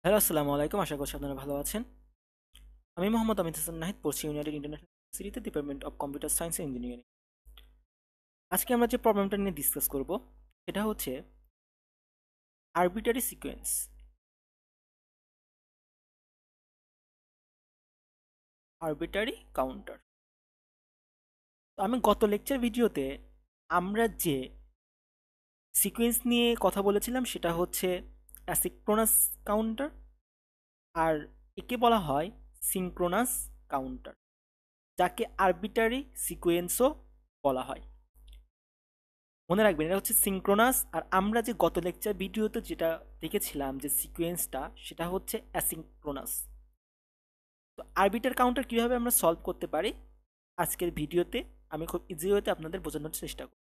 Hello, আসসালামু আলাইকুম। আশা করছি আপনারা ভালো আছেন। আমি মোহাম্মদ আমিদ হাসান নাহিদ, পড়ছি ইউনাইটেড ইন্টারন্যাশনাল ইউনিভার্সিটিতে department of computer science and engineering. আজকে আমরা যে প্রবলেমটা নিয়ে ডিসকাস করব সেটা হচ্ছে আরবিটারি সিকোয়েন্স। Arbitrary counter. আমি গত লেকচার ভিডিওতে আমরা যে সিকোয়েন্স নিয়ে কথা বলেছিলাম সেটা হচ্ছে অ্যাসিক্রোনাস কাউন্টার, আর একে বলা হয় সিনক্রোনাস কাউন্টার, যাকে আরবিটারি সিকোয়েন্সও বলা হয়। মনে রাখবেন এটা হচ্ছে সিনক্রোনাস, আর আমরা যে গত লেকচার ভিডিওতে যেটা দেখেছিলাম যে সিকোয়েন্সটা সেটা হচ্ছে অ্যাসিনক্রোনাস। তো আরবিটার কাউন্টার কিভাবে আমরা সলভ করতে পারি আজকের ভিডিওতে আমি খুব ইজি ওয়েতে আপনাদের বোঝানোর চেষ্টা করব।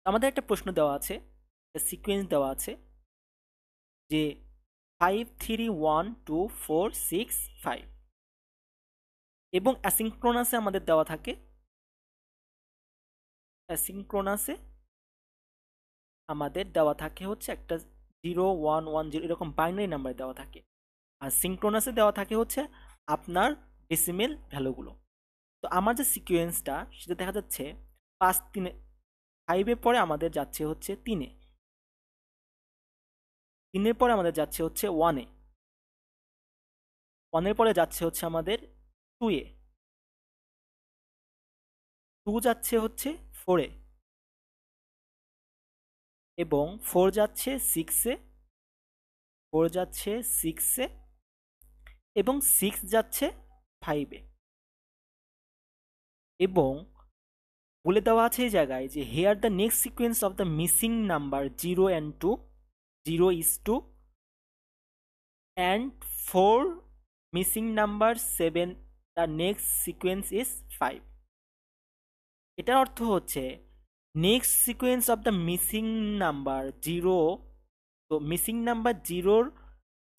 আমাদের একটা প্রশ্ন দেওয়া আছে, সিকোয়েন্স দেওয়া আছে যে 5 3 1 2 4 6 5, এবং অ্যাসিনক্রোনাসে আমাদের দেওয়া থাকে, অ্যাসিনক্রোনাসে আমাদের দেওয়া থাকে হচ্ছে একটা 0 1 1 0 এরকম বাইনারি নাম্বার দেওয়া থাকে, আর সিনক্রোনাসে দেওয়া থাকে হচ্ছে আপনার ডেসিমেল ভ্যালুগুলো। তো আমার যে সিকোয়েন্সটা সেটা দেখা যাচ্ছে 5 3 5-এর পরে আমাদের যাচ্ছে হচ্ছে 3-এ, 3-এর পরে আমাদের যাচ্ছে হচ্ছে 1-এ, 1-এর পরে যাচ্ছে হচ্ছে আমাদের 2-এ, 2 যাচ্ছে হচ্ছে 4-এ, এবং 4 যাচ্ছে 6-এ, 4 যাচ্ছে 6-এ, এবং 6 যাচ্ছে 5-এ। এবং বলে দেওয়া আছে এই জায়গায় যে here the next sequence of the missing number 0 and 2, 0 is 2 and 4 missing number 7, the next sequence is 5. এটার অর্থ হচ্ছে next sequence of the missing number 0, তো মিসিং নাম্বার 0-র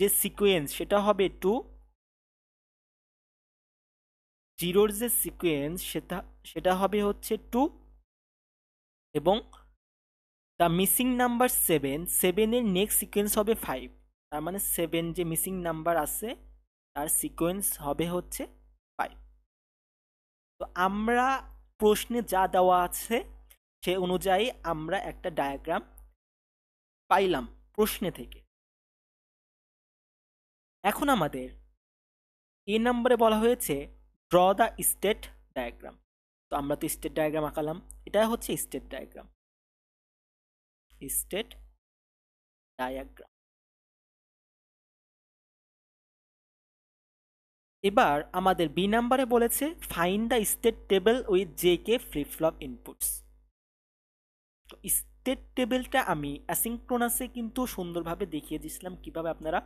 যে সিকোয়েন্স সেটা হবে 2, 0-র যে সিকোয়েন্স সেটা সেটা হবে হচ্ছে 2, এবং দ্য মিসিং নাম্বার 7, 7-এর নেক্সট সিকোয়েন্স হবে 5। তার মানে 7 যে মিসিং নাম্বার আছে তার সিকোয়েন্স হবে হচ্ছে 5। তো আমরা প্রশ্নে যা দেওয়া আছে সে অনুযায়ী আমরা একটা ডায়াগ্রাম পাইলাম প্রশ্নে থেকে। এখন আমাদের এ নম্বরে বলা হয়েছে ড্র দ্য স্টেট ডায়াগ্রাম। তো আমরা তো স্টেট ডায়াগ্রাম আঁকালাম, এটা হচ্ছে স্টেট ডায়াগ্রাম, স্টেট ডায়াগ্রাম। এবার আমাদের বি নাম্বারে বলেছে find the state table with J K flip flop inputs. তো স্টেট টেবিলটা আমি অ্যাসিনক্রোনাসে কিন্তু সুন্দরভাবে দেখিয়ে দিয়েছিলাম কিভাবে আপনারা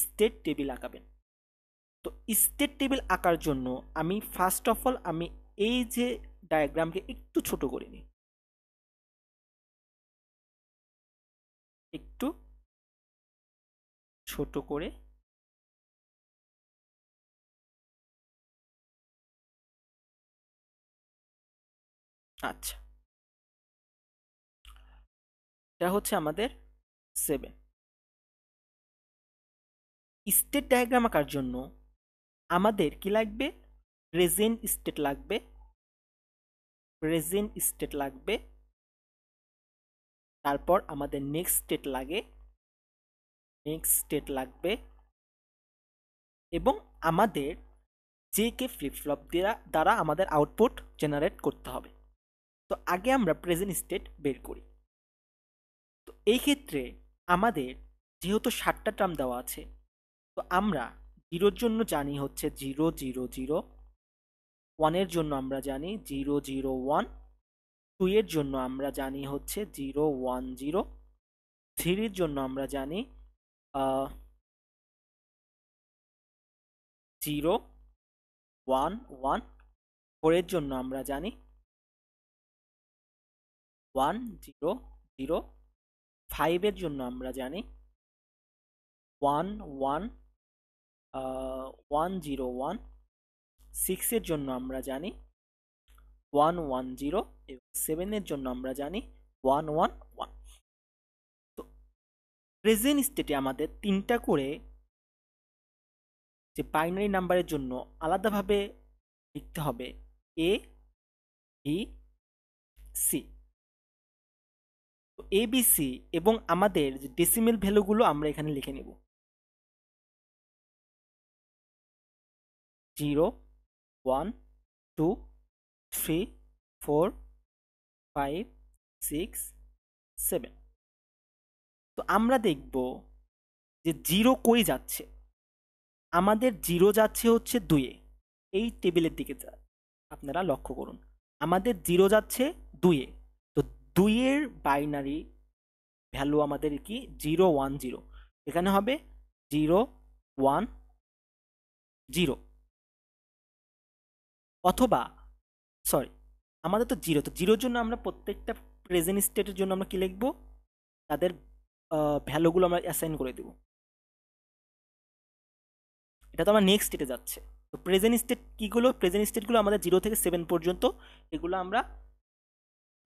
স্টেট টেবিল আঁকাবেন। তো স্টেট টেবিল আঁকার জন্য আমি ফার্স্ট অফ অল আমি এই যে ডায়াগ্রামকে একটু ছোট করে নিই, একটু ছোট করে। আচ্ছা, এটা হচ্ছে আমাদের 7। স্টেট ডায়াগ্রাম আঁকার জন্য আমাদের কি লাগবে? প্রেজেন্ট স্টেট লাগবে, প্রেজেন্ট স্টেট লাগবে, তারপর আমাদের নেক্সট স্টেট লাগে, নেক্সট স্টেট লাগবে, এবং আমাদের জে কে ফ্লিপ ফ্লপ দ্বারা আমাদের আউটপুট জেনারেট করতে হবে। তো আগে আমরা প্রেজেন্ট স্টেট বের করি। তো এই ক্ষেত্রে আমাদের যেহেতু 7টা টার্ম দেওয়া আছে, তো আমরা 0-র জন্য জানি হচ্ছে 0 0 0, 1-এর জন্য আমরা জানি 0 0 1, 2-এর জন্য আমরা জানি হচ্ছে 0 1 0, 3-র জন্য আমরা জানি 0 1 1, 4-এর জন্য আমরা জানি 1 0 0, 5-এর জন্য আমরা জানি 1 1 1 0 1, 6-এর জন্য আমরা জানি 1 1 0, এবং 7-এর জন্য আমরা জানি 1 1 1। তো প্রেজেন্ট স্টেটে আমাদের 3টা করে যে বাইনারি নাম্বারের জন্য আলাদাভাবে লিখতে হবে এ, বি, সি। তো এ, বি, সি এবং আমাদের যে ডেসিমেল ভ্যালুগুলো আমরা এখানে লিখে নেব। 0, 1, 2, 3, 4, 5, 6, 7। তো আমরা দেখব যে 0 কই যাচ্ছে। আমাদের 0 যাচ্ছে হচ্ছে 2-এ। এই টেবিলের দিকে আপনারা লক্ষ্য করুন। আমাদের 0 যাচ্ছে 2-এ। তো 2-এর বাইনারি ভ্যালু আমাদের কি 0, 1, 0। এখানে হবে 0, 1, 0। অথবা সরি, আমাদের তো 0, তো 0-র জন্য আমরা প্রত্যেকটা প্রেজেন্ট স্টেটের জন্য আমরা কি লিখব? তাদের ভ্যালুগুলো আমরা অ্যাসাইন করে দেব। এটা তো আমার নেক্সট স্টেটে যাচ্ছে। তো প্রেজেন্ট স্টেট কীগুলো? প্রেজেন্ট স্টেটগুলো আমাদের 0 থেকে 7 পর্যন্ত, এগুলো আমরা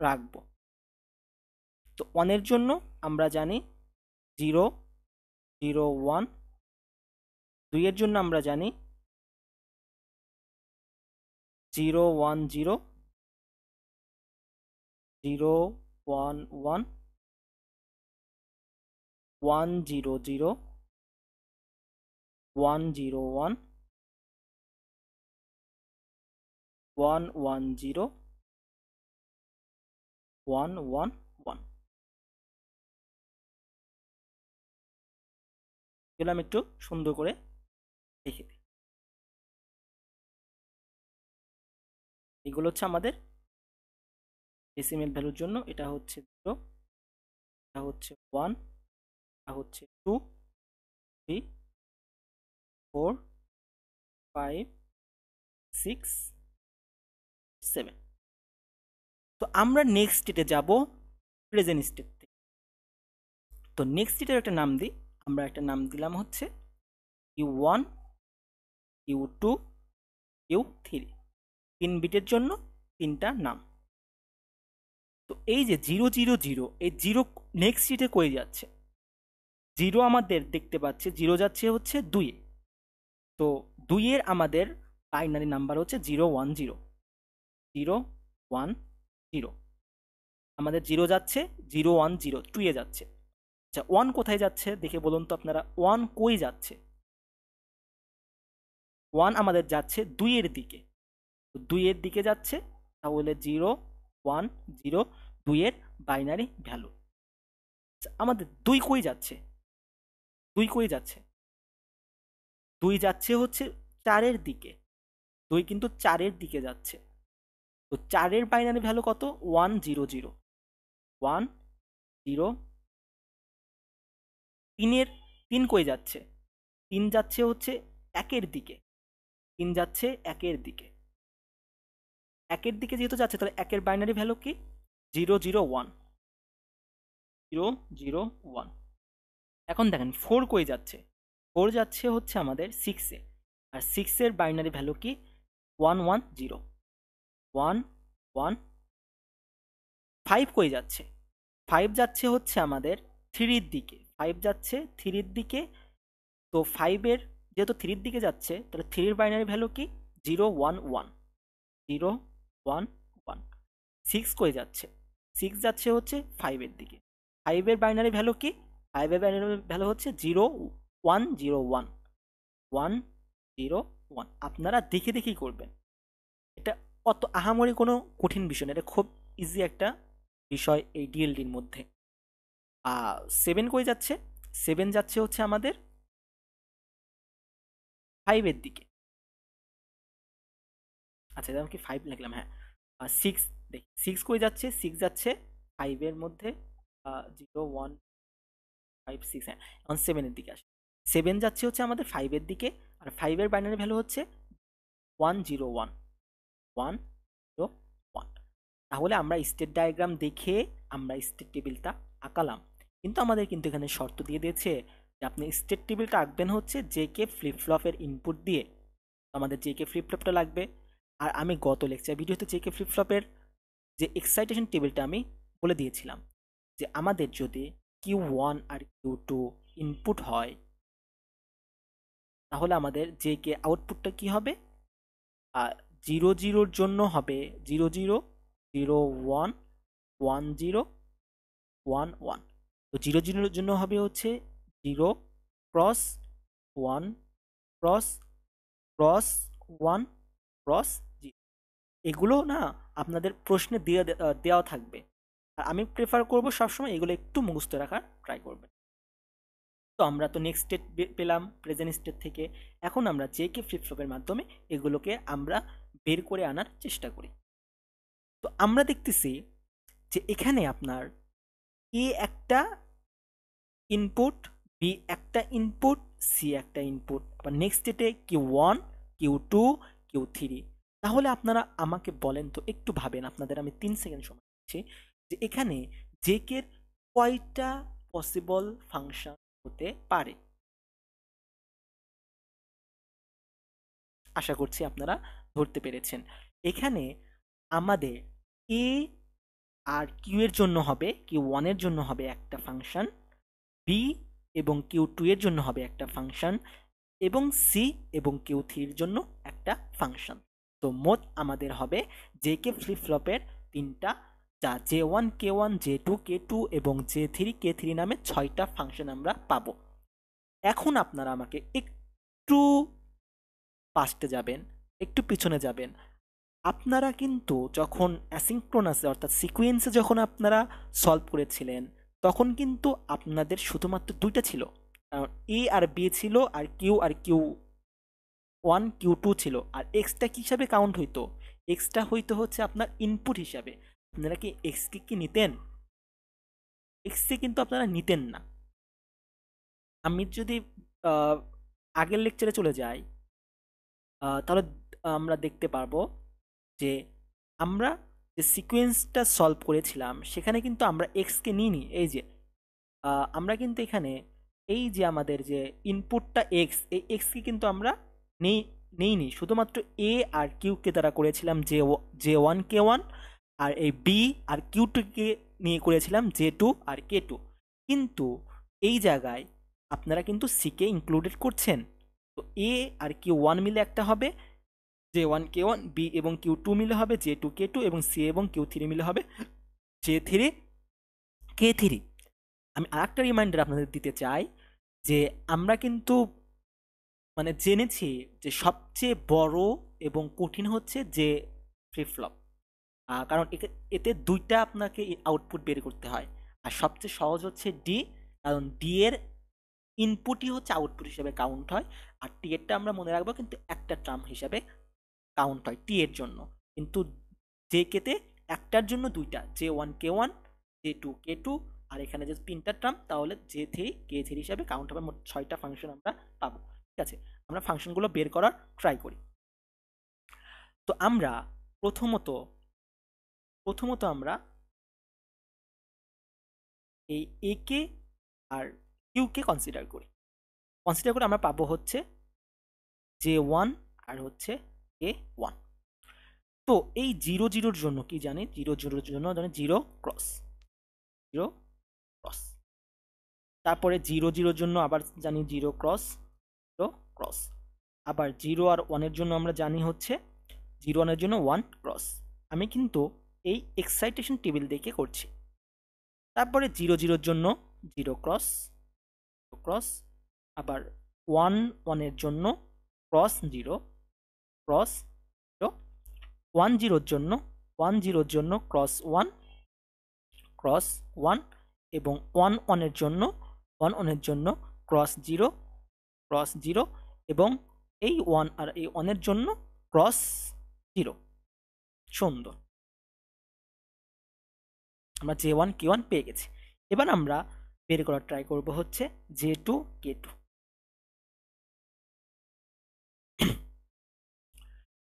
রাখবো। তো 1 এর জন্য আমরা জানি 0, 0, 1। 2 এর জন্য আমরা জানি 0, 1, 0, 0, 1, 1, 1, 0, 0, 1, 0, 1, 1, 1, 0, 1, 1, 1। এগুলো আমি একটু সুন্দর করে লিখে দিই। এগুলো হচ্ছে আমাদের ডেসিমেল ভ্যালুর জন্য। এটা হচ্ছে 0, এটা হচ্ছে 1, এটা হচ্ছে 2, 3, 4, 5, 6, 7। তো আমরা নেক্সট স্টেটে যাব প্রেজেন্ট স্টেট থেকে। তো নেক্সট স্টেটের একটা নাম দিই। আমরা একটা নাম দিলাম হচ্ছে U1, U2, U3। 3 বিটের জন্য 3টা নাম। তো এই যে 0, 0, 0, এই 0 নেক্সট স্টেটে কই যাচ্ছে? 0 আমাদের দেখতে পাচ্ছে 0 যাচ্ছে হচ্ছে 2-এ। তো 2-এর আমাদের বাইনারি নাম্বার হচ্ছে 0, 1, 0, 0, 1, 0। আমাদের 0 যাচ্ছে 0, 1, 0, 2-এ যাচ্ছে। আচ্ছা, 1 কোথায় যাচ্ছে দেখে বলুন তো আপনারা। 1 কই যাচ্ছে? 1 আমাদের যাচ্ছে 2-এর দিকে। তো 2-এর দিকে যাচ্ছে, তাহলে 0, 1, 0, 2-এর বাইনারি ভ্যালু। আচ্ছা, আমাদের 2 কই যাচ্ছে? 2 কই যাচ্ছে? 2 যাচ্ছে হচ্ছে 4-এর দিকে। 2 কিন্তু 4-এর দিকে যাচ্ছে। তো 4-এর বাইনারি ভ্যালু কত? 1, 0, 0, 1, 0। 3 কই যাচ্ছে? 3 যাচ্ছে হচ্ছে 1-এর দিকে। 3 যাচ্ছে 1-এর দিকে। 1-এর দিকে যেহেতু যাচ্ছে, তাহলে 1-এর বাইনারি ভ্যালু কি? 0, 0, 1, 0, 0, 1। এখন দেখেন 4 কই যাচ্ছে? 4 যাচ্ছে হচ্ছে আমাদের 6-এ। আর 6-এর বাইনারি ভ্যালু কি? 1, 1, 0, 1, 1। 5 কই যাচ্ছে? 5 যাচ্ছে হচ্ছে আমাদের 3-এর দিকে। 5 যাচ্ছে 3-এর দিকে। তো 5-এর যেহেতু 3-এর দিকে যাচ্ছে, তাহলে 3-এর বাইনারি ভ্যালু কি? 0, 1, 1, 0, 1, 1। 6 কই যাচ্ছে? 6 যাচ্ছে হচ্ছে 5-এর দিকে। 5-এর বাইনারি ভ্যালু কি? 5-এর বাইনারি ভ্যালু হচ্ছে 0, 1, 0, 1, 1, 0, 1। আপনারা দেখে দেখেই করবেন। এটা অত আহামরি কোনো কঠিন বিষয় না। এটা খুব ইজি একটা বিষয় এই ডিএলডির মধ্যে। 7 কই যাচ্ছে? 7 যাচ্ছে হচ্ছে আমাদের 5-এর দিকে। আচ্ছা, যেমন কি 5 লিখলাম, হ্যাঁ। 6 দেখি 6 কই যাচ্ছে? 6 যাচ্ছে 5-এর মধ্যে। 0, 1, 5, 6, হ্যাঁ। এখন 7-এর দিকে আসে। 7 যাচ্ছে হচ্ছে আমাদের 5-এর দিকে। আর 5-এর বাইনারি ভ্যালু হচ্ছে 1, 0, 1, 1, 0, 1। তাহলে আমরা স্টেট ডায়াগ্রাম দেখে আমরা স্টেট টেবিলটা আঁকালাম। কিন্তু আমাদের কিন্তু এখানে শর্ত দিয়ে দিয়েছে যে আপনি স্টেট টেবিলটা আঁকবেন হচ্ছে জেকে ফ্লিপ ফ্লপের ইনপুট দিয়ে। আমাদের জেকে ফ্লিপ ফ্লপটা লাগবে। আর আমি গত লেকচার ভিডিওতে জেকে ফ্লিপ ফ্লপের যে এক্সাইটেশন টেবিলটা আমি বলে দিয়েছিলাম যে আমাদের যদি Q1 আর Q2 ইনপুট হয়, তাহলে আমাদের যে কে আউটপুটটা কি হবে? আর 0 0-র জন্য হবে 0 0 0 1 1 0 1 1। তো 0 0-র জন্য হবে হচ্ছে 0 ক্রস 1 ক্রস ক্রস 1 ক্রস 0। এগুলো না আপনাদের প্রশ্নে দেওয়া থাকবে, আর আমি প্রেফার করব সবসময় এগুলো একটু মুখস্থ রাখার ট্রাই করবেন। তো আমরা তো নেক্সট স্টেট পেলাম প্রেজেন্ট স্টেট থেকে। এখন আমরা জে কে ফ্লিপ ফ্লপের মাধ্যমে এগুলোকে আমরা বের করে আনার চেষ্টা করি। তো আমরা দেখতেছি যে এখানে আপনার এ একটা ইনপুট, বি একটা ইনপুট, সি একটা ইনপুট, আবার নেক্সট স্টেটে Q1 Q2 Q3। তাহলে আপনারা আমাকে বলেন তো, একটু ভাবেন, আপনাদের আমি 3 সেকেন্ড সময় দিচ্ছি, যে এখানে জেকের কয়টা পসিবল ফাংশন হতে পারে। আশা করছি আপনারা ধরতে পেরেছেন। এখানে আমাদের এ আর কিউ এর জন্য হবে, Q1 এর জন্য হবে একটা ফাংশন, বি এবং Q2 এর জন্য হবে একটা ফাংশন, এবং সি এবং Q3 এর জন্য একটা ফাংশন। তো মোট আমাদের হবে জেকে ফ্লিপ ফ্লপের তিনটা, যা J1 K1 J2 K2 এবং J3 K3 নামে 6টা ফাংশন আমরা পাবো। এখন আপনারা আমাকে একটু পাস্টে যাবেন, একটু পিছনে যাবেন। আপনারা কিন্তু যখন অ্যাসিঙ্ক্রোনাসে অর্থাৎ সিকোয়েন্সে যখন আপনারা সলভ করেছিলেন, তখন কিন্তু আপনাদের শুধুমাত্র দুইটা ছিল, কারণ এ আর বি ছিল, আর কিউ আর Q1 Q2 ছিল। আর এক্সটা কি হিসাবে কাউন্ট হইতো? এক্সটা হইতো হচ্ছে আপনার ইনপুট হিসাবে। আপনারা কি এক্সকে কি নিতেন? এক্সকে কিন্তু আপনারা নিতেন না। আমি যদি আহ, আগের লেকচারে চলে যাই, তাহলে আমরা দেখতে পারবো যে আমরা যে সিকোয়েন্সটা সলভ করেছিলাম সেখানে কিন্তু আমরা এক্সকে নিইনি। এই যে আমরা কিন্তু এখানে এই যে আমাদের যে ইনপুটটা এক্স, এই এক্সকে কিন্তু আমরা নেই নেইনি, শুধুমাত্র এ আর কিউকে দ্বারা করেছিলাম J1 K1, আর এই বি আর Q2কে নিয়ে করেছিলাম J2 আর K2। কিন্তু এই জায়গায় আপনারা কিন্তু সিকে ইনক্লুডেড করছেন। তো এ আর Q1 মিলে একটা হবে J1 K1, বি এবং Q2 মিলে হবে J2 K2, এবং সি এবং Q3 মিলে হবে J3 K3। আমি আরেকটা রিমাইন্ডার আপনাদের দিতে চাই, যে আমরা কিন্তু মানে জেনেছি যে সবচেয়ে বড় এবং কঠিন হচ্ছে যে ফ্লিপ ফ্লপ, কারণ এতে দুইটা আপনাকে আউটপুট বের করতে হয়। আর সবচেয়ে সহজ হচ্ছে ডি, কারণ ডি এর ইনপুটই হচ্ছে আউটপুট হিসেবে কাউন্ট হয়। আর টি এরটা আমরা মনে রাখবো কিন্তু একটা টার্ম হিসাবে কাউন্ট হয় টি এর জন্য। কিন্তু জে কেতে একটার জন্য দুইটা, J1 K1 J2 K2, আর এখানে যে তিনটা টার্ম, তাহলে J3 K3 হিসাবে কাউন্ট হবে। মোট 6টা ফাংশন আমরা পাবো। ঠিক আছে, আমরা ফাংশনগুলো বের করার ট্রাই করি। তো আমরা প্রথমত প্রথমত আমরা এই এ কে আর কিউ কে কনসিডার করে আমরা পাবো হচ্ছে J1 আর হচ্ছে K1। তো এই 0 0-র জন্য কি জানি? 0 0-র জন্য জানি 0 ক্রস। তারপরে 0 0-র জন্য আবার জানি 0 ক্রস। আবার 0 আর 1-এর জন্য আমরা জানি হচ্ছে 0 1-এর জন্য 1 ক্রস। আমি কিন্তু এই এক্সাইটেশন টেবিল দেখে করছি। তারপরে 0 0-র জন্য 0 ক্রস। আবার 1 1-এর জন্য ক্রস 0 1 0-র জন্য 1 0-র জন্য ক্রস 1 এবং 1 1-এর জন্য ক্রস 0 এবং এই 1 আর এই 1-এর জন্য ক্রস 0। সুন্দর, আমরা J1 K1 পেয়ে গেছি। এবার আমরা বের করার ট্রাই করব হচ্ছে J2 K2।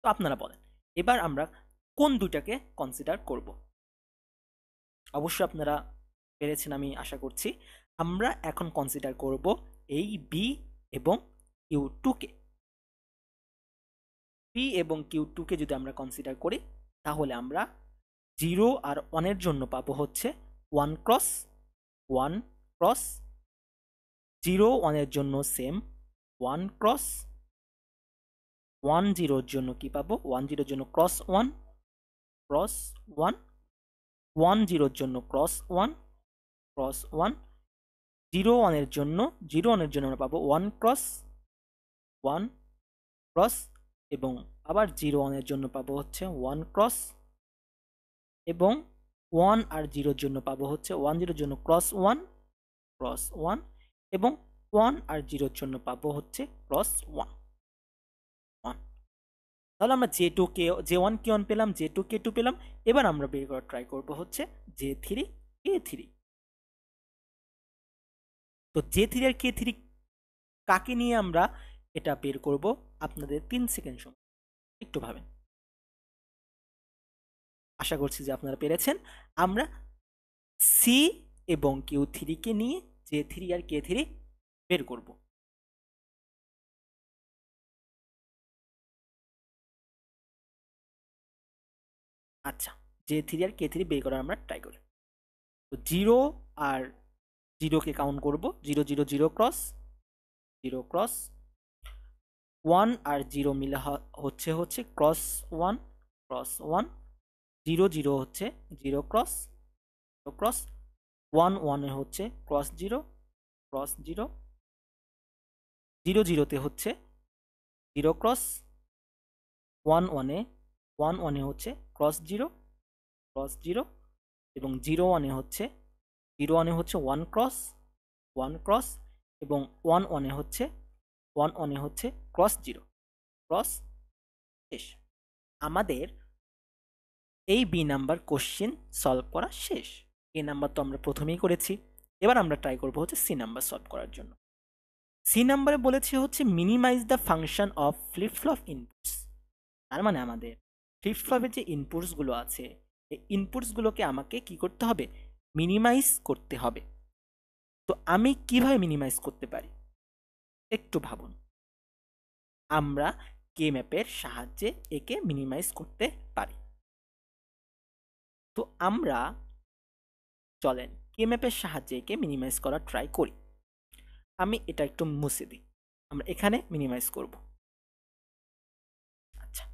তো আপনারা বলেন, এবার আমরা কোন দুইটাকে কনসিডার করব? অবশ্যই আপনারা পেরেছেন আমি আশা করছি। আমরা এখন কনসিডার করব এই বি এবং Q2 কে। বি এবং Q2 কে যদি আমরা কনসিডার করি, তাহলে আমরা 0 আর 1-এর জন্য পাবো হচ্ছে 1 ক্রস 1 ক্রস, 0 1 এর জন্য সেম 1 ক্রস, 1 0 এর জন্য কি পাবো, 1 0 এর জন্য ক্রস 1 ক্রস 1, 1 0 এর জন্য ক্রস 1 ক্রস 1, 0 1 এর জন্য 0 1 এর জন্য আমরা পাবো 1 ক্রস 1 ক্রস, এবং আবার 0 1 এর জন্য পাবো হচ্ছে 1 ক্রস, এবং 1 আর 0 এর জন্য পাবো হচ্ছে 1 0 এর জন্য ক্রস 1 ক্রস 1, এবং 1 আর 0 এর জন্য পাবো হচ্ছে ক্রস 1 1। তাহলে আমরা J2 কে J1 K1 পেলাম, J2 K2 পেলাম। এবার আমরা বের করার ট্রাই করব হচ্ছে J3 K3। তো J3 আর K3 কাকে নিয়ে আমরা এটা বের করব, আপনাদের 3 সেকেন্ড সময়, একটু ভাবেন। আশা করছি যে আপনারা পেরেছেন। আমরা C এবং Q3 কে নিয়ে J3 আর K3 বের করব। আচ্ছা, J3 আর K3 বের করার আমরা ট্রাই করি। তো 0 আর 0 কে কাউন্ট করব, 0 0 0 ক্রস 0 ক্রস, 1 আর 0 মিলে হচ্ছে ক্রস 1 ক্রস 1, 0 0 হচ্ছে 0 ক্রস 0 ক্রস, 1 1 এ হচ্ছে ক্রস 0 ক্রস 0, 0 0 তে হচ্ছে 0 ক্রস, 1 1 এ 1 1 এ হচ্ছে ক্রস 0 ক্রস 0, এবং 0 1 এ হচ্ছে 0 1 এ হচ্ছে 1 ক্রস 1 ক্রস, এবং 1 1 এ হচ্ছে 1 1 এ হচ্ছে ক্রস 0 ক্রস। শেষ। আমাদের এই বি নাম্বার কোশ্চেন সলভ করা শেষ। এ নাম্বার তো আমরা প্রথমেই করেছি। এবার আমরা ট্রাই করবো হচ্ছে সি নাম্বার সলভ করার জন্য। সি নাম্বারে বলেছে হচ্ছে minimize the function of flip flop inputs. তার মানে আমাদের ফ্লিপ ফ্লপের যে ইনপুটসগুলো আছে, এই ইনপুটসগুলোকে আমাকে কি করতে হবে, মিনিমাইজ করতে হবে। তো আমি কিভাবে মিনিমাইজ করতে পারি, একটু ভাবুন। আমরা কে ম্যাপের সাহায্যে একে মিনিমাইজ করতে পারি। তো আমরা চলেন কে ম্যাপের সাহায্যে একে মিনিমাইজ করার ট্রাই করি। আমি এটা একটু মুছে দিই, আমরা এখানে মিনিমাইজ করব। আচ্ছা,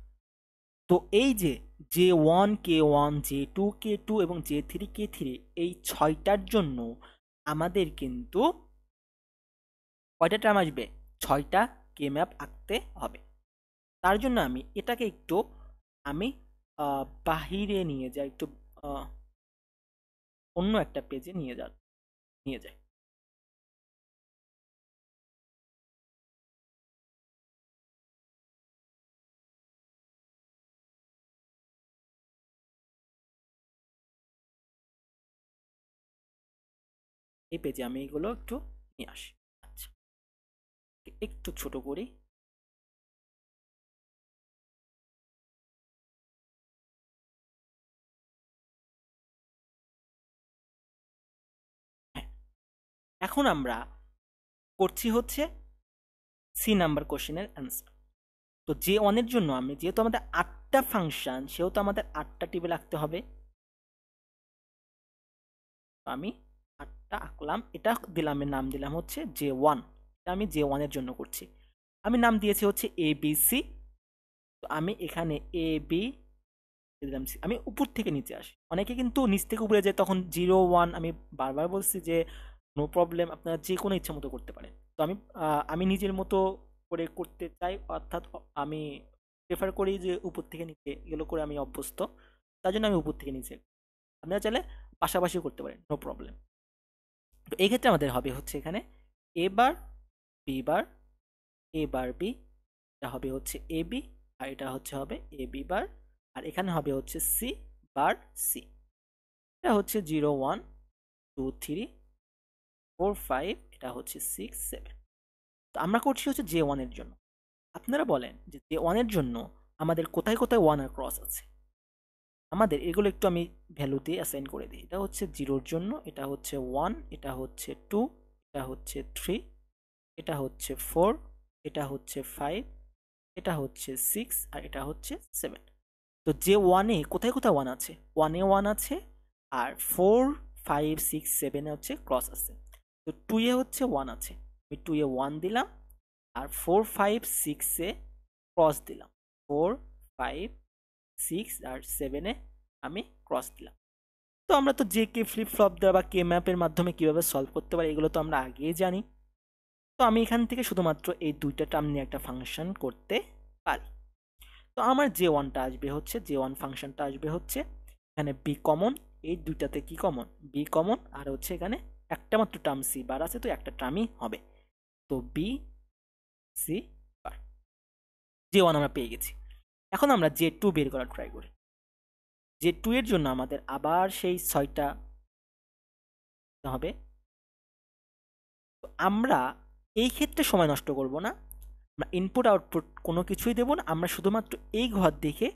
তো এই যে J1 K1 J2 K2 এবং J3 K3 এই 6টার জন্য আমাদের কিন্তু কয়টা টার্ম আসবে, 6টা কে ম্যাপ আঁকতে হবে। তার জন্য আমি এটাকে একটু আমি বাহিরে নিয়ে যাই, একটু অন্য একটা পেজে নিয়ে যাই। এই পেজে আমি এগুলো একটু নিয়ে আসি। আচ্ছা, একটু ছোট করি। হ্যাঁ, এখন আমরা করছি হচ্ছে সি নাম্বার কোশ্চেনের অ্যান্সার। তো J1 এর জন্য আমি, যেহেতু আমাদের 8টা ফাংশন, সেহেতু আমাদের 8টা টেবিল আঁকতে হবে। তো আমি 8টা আঁকলাম, এটা দিলাম, এর নাম দিলাম হচ্ছে J1। এটা আমি J1 এর জন্য করছি। আমি নাম দিয়েছি হচ্ছে ABC। তো আমি এখানে AB দিলাম C। আমি উপর থেকে নিচে আসি। অনেকে কিন্তু নিচ থেকে উপরে যায়, তখন 0 1, আমি বারবার বলছি যে নো প্রবলেম, আপনারা যে কোনো ইচ্ছা মতো করতে পারেন। তো আমি নিজের মতো করে করতে চাই, অর্থাৎ আমি প্রেফার করি যে উপর থেকে নিচে এগুলো করে আমি অভ্যস্ত। তার জন্য আমি উপর থেকে নিচে। আপনারা চাইলে পাশাপাশিও করতে পারেন, নো প্রবলেম। তো এই ক্ষেত্রে আমাদের হবে হচ্ছে এখানে এ বার বি বার, এ বার বি, এটা হবে হচ্ছে এ বি, আর এটা হবে এ বি বার, আর এখানে হবে হচ্ছে সি বার সি। এটা হচ্ছে 0 1 2 3 4 5, এটা হচ্ছে 6 7। তো আমরা করছি হচ্ছে J1 এর জন্য। আপনারা বলেন যে J1 এর জন্য আমাদের কোথায় কোথায় 1 আর ক্রস আছে। আমাদের এগুলো একটু আমি ভ্যালু দিয়ে অ্যাসাইন করে দিই। এটা হচ্ছে 0 এর জন্য, এটা হচ্ছে 1, এটা হচ্ছে 2, এটা হচ্ছে 3, এটা হচ্ছে 4, এটা হচ্ছে 5, এটা হচ্ছে 6, আর এটা হচ্ছে 7। তো J1 এ কোথায় কোথায় 1 আছে, 1 এ 1 আছে, আর 4 5 6 7 এ হচ্ছে ক্রস আছে। তো 2 এ হচ্ছে 1 আছে, আমি 2 এ 1 দিলাম, আর 4 5 6 এ ক্রস দিলাম, 4 5 6 আর 7 এ আমি ক্রস দিলাম। তো আমরা তো যে কে ফ্লিপ ফ্লপ দেওয়া বা কে ম্যাপের মাধ্যমে কিভাবে সলভ করতে পারি এগুলো তো আমরা আগেই জানি। তো আমি এখান থেকে শুধুমাত্র এই দুইটা টার্ম নিয়ে একটা ফাংশন করতে পারি। তো আমার যে ওয়ানটা আসবে হচ্ছে, যে ওয়ান ফাংশনটা আসবে হচ্ছে, এখানে বি কমন, এই দুইটাতে কি কমন, বি কমন, আর হচ্ছে এখানে একটা মাত্র টার্ম সি বার আছে, তো একটা টার্মই হবে, তো B C bar. J one আমরা পেয়ে গেছি। এখন আমরা জে টু বের করার ট্রাই করি। জে টু এর জন্য আমাদের আবার সেই 6টা হবে। তো আমরা এই ক্ষেত্রে সময় নষ্ট করব না, আমরা ইনপুট আউটপুট কোনো কিছুই দেব না, আমরা শুধুমাত্র এই ঘর দেখে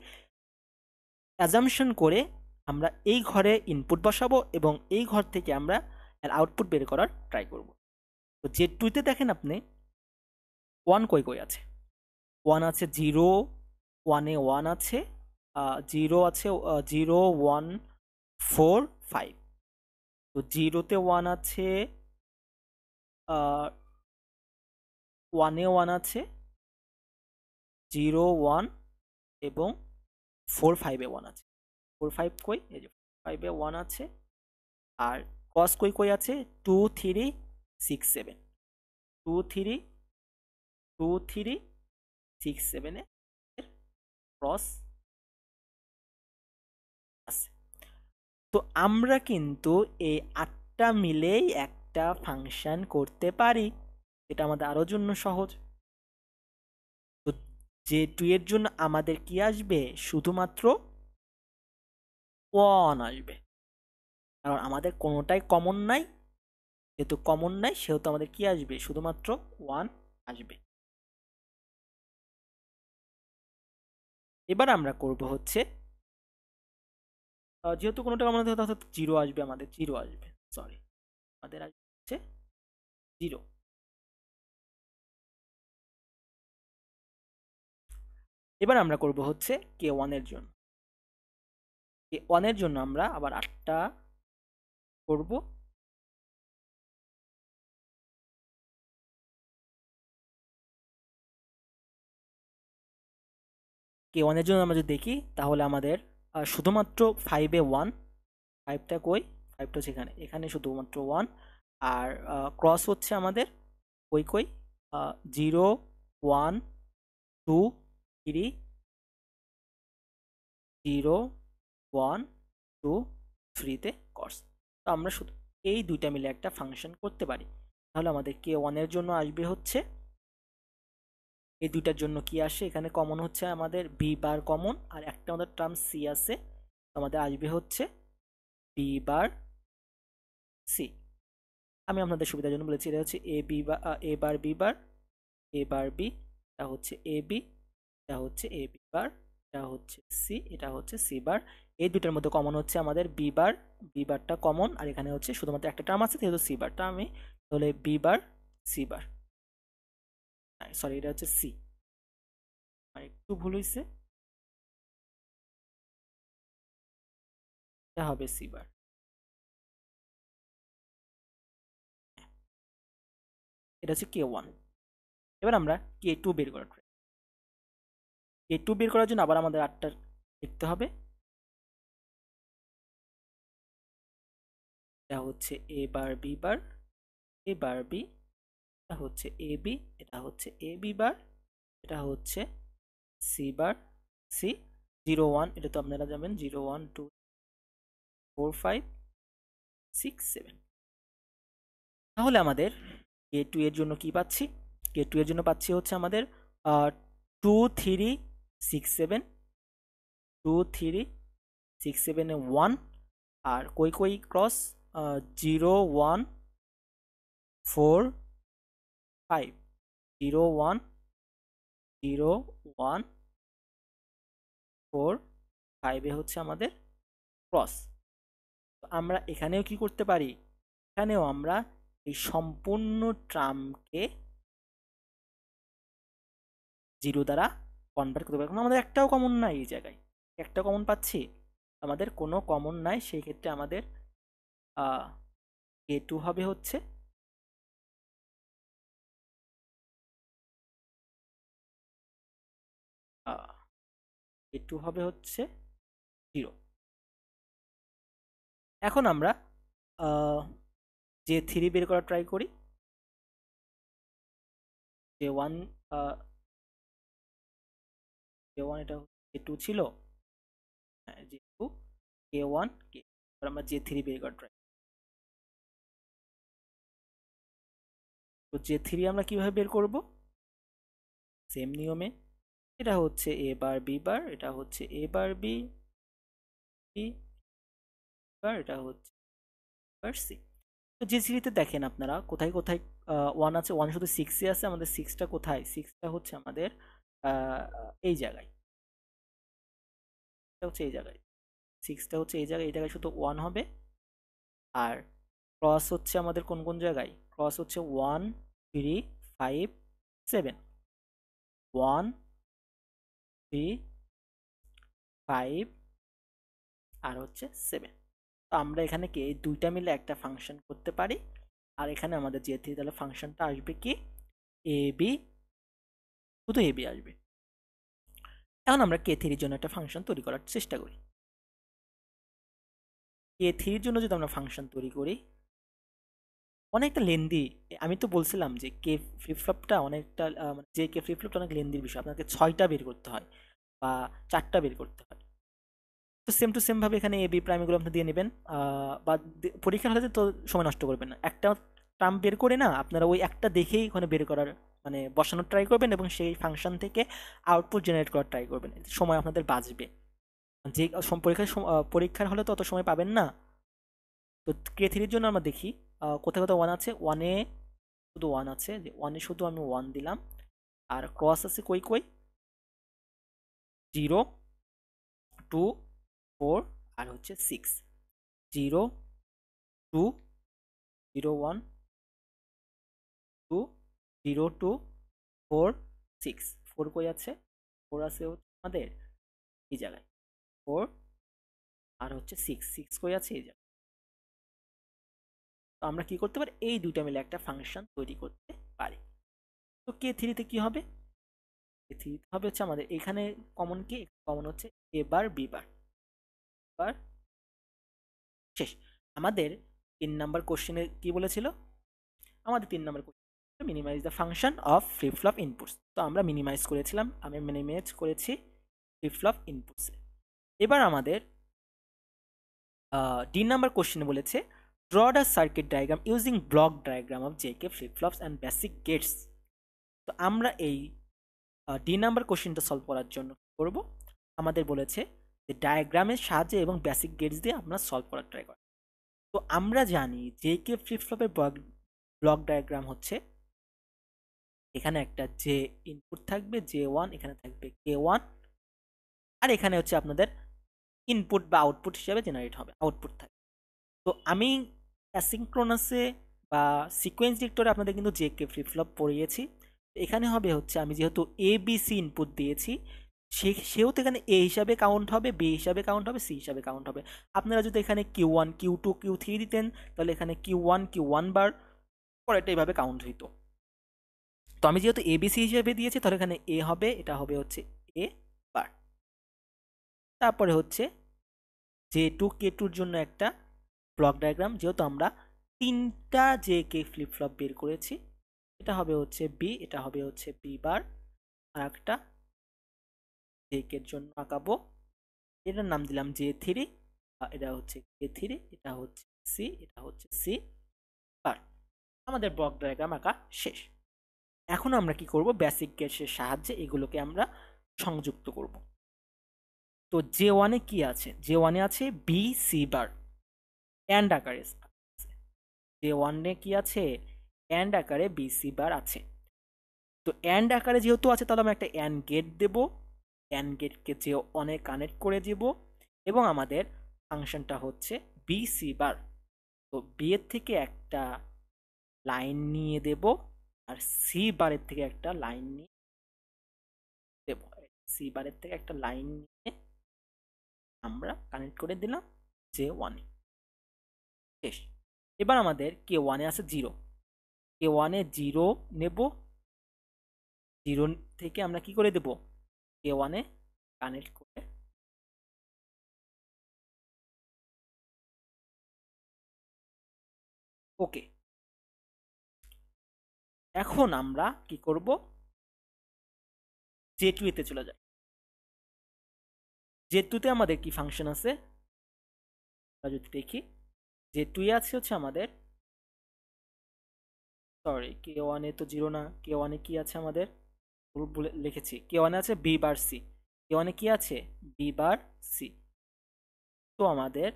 অ্যাজাম্পশন করে আমরা এই ঘরে ইনপুট বসাবো এবং এই ঘর থেকে আমরা এর আউটপুট বের করার ট্রাই করব। তো জে টুতে দেখেন আপনি 1 কই কই আছে, 1 আছে 0, 1 এ 1 আছে, 0 আছে, 0 1 4 5। তো 0-তে 1 আছে, 1 এ 1 আছে, 0 1 এবং 4 5 এ 1 আছে। 4 5 কই, এই যে 5 এ 1 আছে, আর cos কই কই আছে, 2 3 6 7, 2 3 2 3 6 7 এ ক্রস আছে। তো আমরা কিন্তু এই 8টা মিলেই একটা ফাংশন করতে পারি, এটা আমাদের আরো জন্য সহজ। তো যে 2 এর জন্য আমাদের কি আসবে, শুধুমাত্র 1 আসবে, কারণ আমাদের কোনোটাই কমন নাই, যেহেতু কমন নাই সেহেতু আমাদের কি আসবে, শুধুমাত্র 1 আসবে। এবার আমরা করব হচ্ছে, যেহেতু কোনোটা কমন হতে অর্থাৎ 0 আসবে, আমাদের 0 আসবে, সরি, আমাদের আসবে হচ্ছে 0। এবার আমরা করব হচ্ছে কে 1 এর জন্য। কে 1 এর জন্য আমরা আবার 8টা করব। কে 1 এর জন্য আমরা যদি দেখি তাহলে আমাদের শুধুমাত্র 5 এ 1, 5টা কই, 5টা হচ্ছে এখানে, এখানে শুধুমাত্র 1, আর ক্রস হচ্ছে আমাদের কই কই, 0 1 2 3, 0 1 2 3 তে ক্রস। তো আমরা শুধু এই দুইটা মিলে একটা ফাংশন করতে পারি। তাহলে আমাদের কে 1 এর জন্য আসবে হচ্ছে, এই দুইটার জন্য কি আসে, এখানে কমন হচ্ছে আমাদের বি বার কমন, আর একটা আমাদের টার্ম সি আছে, আমাদের আসবে হচ্ছে বি বার সি। আমি আপনাদের সুবিধার জন্য বলেছি এটা হচ্ছে এ বি বা এ বার বি বার, এ বার বি, এটা হচ্ছে এ বি, এটা হচ্ছে এ বি বার, এটা হচ্ছে সি, এটা হচ্ছে সি বার। এই দুটার মধ্যে কমন হচ্ছে আমাদের বি বার, বি বারটা কমন, আর এখানে হচ্ছে শুধুমাত্র একটা টার্ম আছে যেহেতু সি বারটা আমি, তাহলে B bar C bar, sorry এটা হচ্ছে সি, আর একটু ভুল হয়েছে, এটা হবে সি বার। এটা হচ্ছে কে 1। এবার আমরা কে 2 বের করার ট্রাই, কে 2 বের করার জন্য আবার আমাদের 8টা লিখতে হবে। এটা হচ্ছে এ বার বি বার, এ বার বি, এটা হচ্ছে এ বি, এটা হচ্ছে এ বি বার, এটা হচ্ছে সি বার সি। 0 1 এটা তো আপনারা যাবেন, 0 1 2 4 5 6 7। তাহলে আমাদের কে 2 এর জন্য কি পাচ্ছি, কে 2 এর জন্য পাচ্ছি হচ্ছে আমাদের 2 3 6 7, 2 3 6 7 এ 1, আর কই কই ক্রস, 0 1 4 5, 0 1 0 1 4 5 এ হচ্ছে আমাদের ক্রস। আমরা এখানেও কি করতে পারি, এখানেও আমরা এই সম্পূর্ণ ট্রামকে 0 দ্বারা কনভার্ট করতে পারি, কারণ আমাদের একটাও কমন নাই এই জায়গায়, একটা কমন পাচ্ছি, আমাদের কোনো কমন নাই, সেই ক্ষেত্রে আমাদের কে 2 হবে হচ্ছে a2 হবে হচ্ছে 0। এখন আমরা J3 বের করা ট্রাই করি। J1 J1 এটা J2 ছিল, হ্যাঁ J2 K1 K, এবার আমরা J3 বের করা ট্রাই। তো J3 আমরা কিভাবে বের করব? সেম নিয়মে, এটা হচ্ছে a বার b বার, এটা হচ্ছে a বার b b বার, এটা হচ্ছে বার c। তো J3-তে দেখেন আপনারা কোথায় কোথায় 1 আছে, 1 শুধু 6 এ আছে, আমাদের 6টা কোথায়? 6টা হচ্ছে আমাদের এই জায়গায়, এটা হচ্ছে এই জায়গায়, 6টা হচ্ছে এই জায়গায়, এই জায়গায় শুধু 1 হবে। আর ক্রস হচ্ছে আমাদের কোন কোন জায়গায়? ক্রস হচ্ছে 1 3 5 7, 1 3 5 আর হচ্ছে 7। তো আমরা এখানে কি এই দুইটা মিলে একটা ফাংশন করতে পারি। আর এখানে আমাদের J3 তাহলে ফাংশনটা আসবে কি এ বি, শুধু এ বি আসবে। এখন আমরা K3-র জন্য একটা ফাংশন তৈরি করার চেষ্টা করি। K3-র জন্য যদি আমরা ফাংশন তৈরি করি, অনেকটা লেন্দি। আমি তো বলছিলাম যে কে ফ্লিপ ফ্লপটা অনেকটা যে কে ফ্লিপ ফ্লপটা অনেক লেন্দির বিষয়, আপনাকে 6টা বের করতে হয় বা 4টা বের করতে হয়। তো সেম টু সেম ভাবে এখানে এ বি প্রাইম এগুলো আপনি দিয়ে নেবেন, বা পরীক্ষার হলে তো সময় নষ্ট করবেন না, একটা টার্ম বের করে না আপনারা ওই একটা দেখেই ওখানে বের করার মানে বসানোর ট্রাই করবেন এবং সেই ফাংশন থেকে আউটপুট জেনারেট করার ট্রাই করবেন, এতে সময় আপনাদের বাঁচবে। যে পরীক্ষার হলে তো অত সময় পাবেন না। তো K3-র জন্য আমরা দেখি কোথায় কোথায় 1 আছে, 1-এ শুধু 1 আছে, যে 1-এ শুধু আমি 1 দিলাম। আর ক্রস আছে কই কই? 0 2 4 আর হচ্ছে 6, 0 2 0 1 2 0 2 4 6, 4 কই আছে? 4 আছে হচ্ছে আমাদের এই জায়গায়, 4 আর হচ্ছে 6, 6 কই আছে? এই জায়গায়। তো আমরা কি করতে পারি? এই দুইটা মিলে একটা ফাংশন তৈরি করতে পারি। তো K3-তে কি হবে? K3-তে হবে হচ্ছে আমাদের এখানে কমন কি? কমন হচ্ছে a বার b বার, বার শেষ। আমাদের 3 নাম্বার কোশ্চেনে কি বলেছিল? আমাদের 3 number question minimize the function of flip flop inputs. তো আমরা মিনিমাইজ করেছিলাম, আমি মিনিমাইজ করেছি ফ্লিপ ফ্লপ ইনপুটস। এবার আমাদের ডি নাম্বার কোশ্চেনে বলেছে draw the circuit diagram using block diagram of JK flip flops and basic gates. তো আমরা এই ডি নাম্বার কোশ্চেনটা সলভ করার জন্য কি করব? আমাদের বলেছে যে ডায়াগ্রামের সাহায্যে এবং বেসিক গেটস দিয়ে আমরা সলভ করার ট্রাই করি। তো আমরা জানি জেকে ফ্লিপ ফ্লপের ব্লক ডায়াগ্রাম হচ্ছে এখানে একটা যে ইনপুট থাকবে J1, এখানে থাকবে K1, আর এখানে হচ্ছে আপনাদের ইনপুট বা আউটপুট হিসাবে জেনারেট হবে, আউটপুট থাকবে। তো আমি অ্যাসিঙ্ক্রোনাসে বা সিকোয়েন্স ডিরেক্টরে আপনাদের কিন্তু জেকে ফ্লিপ ফ্লপ পড়িয়েছি। এখানে হবে হচ্ছে আমি যেহেতু এ বি সি ইনপুট দিয়েছি, সেহেতু এখানে এ হিসাবে কাউন্ট হবে, বি হিসাবে কাউন্ট হবে, সি হিসাবে কাউন্ট হবে। আপনারা যদি এখানে Q1 Q2 Q3 দিতেন তাহলে এখানে Q1 বার পরেরটা এইভাবে কাউন্ট হইতো। তো আমি যেহেতু এবিসি হিসেবে দিয়েছি তাহলে এখানে এ হবে, এটা হবে হচ্ছে এ বার। তারপরে হচ্ছে J2 K2-র জন্য একটা ব্লক ডায়াগ্রাম, যেহেতু আমরা 3টা জেকে ফ্লিপ ফ্লপ বের করেছি, এটা হবে হচ্ছে বি, এটা হবে হচ্ছে বি বার। আর একটা জেকের জন্য আঁকাবো, এটার নাম দিলাম J3, এটা হচ্ছে K3, এটা হচ্ছে সি, এটা হচ্ছে সি বার। আমাদের ব্লক ডায়াগ্রাম আঁকা শেষ। এখন আমরা কি করব? বেসিক গেটসের সাহায্যে এগুলোকে আমরা সংযুক্ত করব। তো J1-এ কি আছে? J1-এ আছে বি সি বার, অ্যান্ড আকারে আছে। J1-এ কি আছে? অ্যান্ড আকারে বি সি বার আছে। তো অ্যান্ড আকারে যেহেতু আছে তাহলে আমরা একটা অ্যান্ড গেট দেব, অ্যান্ড গেটকে J1-এ কানেক্ট করে দেব এবং আমাদের ফাংশনটা হচ্ছে বি সি বার। তো বি এর থেকে একটা লাইন নিয়ে দেব আর সি বারের থেকে একটা লাইন নিয়ে দেব, সি বারের থেকে একটা লাইন নিয়ে আমরা কানেক্ট করে দিলাম J1-এ, শেষ। এবার আমাদের K1-এ আছে 0, K1-এ 0 নেব, 0 থেকে আমরা কি করে দেব? K1-এ কানেক্ট করে ওকে। এখন আমরা কি করব, জেটুইতে চলে যাই। জেটুতে আমাদের কি ফাংশন আছে আমরা যদি দেখি, জেটুই আছে হচ্ছে আমাদের, সরি কে ওয়ানে তো জিরো না, কে ওয়ানে কি আছে আমাদের, ভুল ভুলে লিখেছি, কে ওয়ানে আছে বি বার সি, কে ওয়ানে কি আছে বি বার সি। তো আমাদের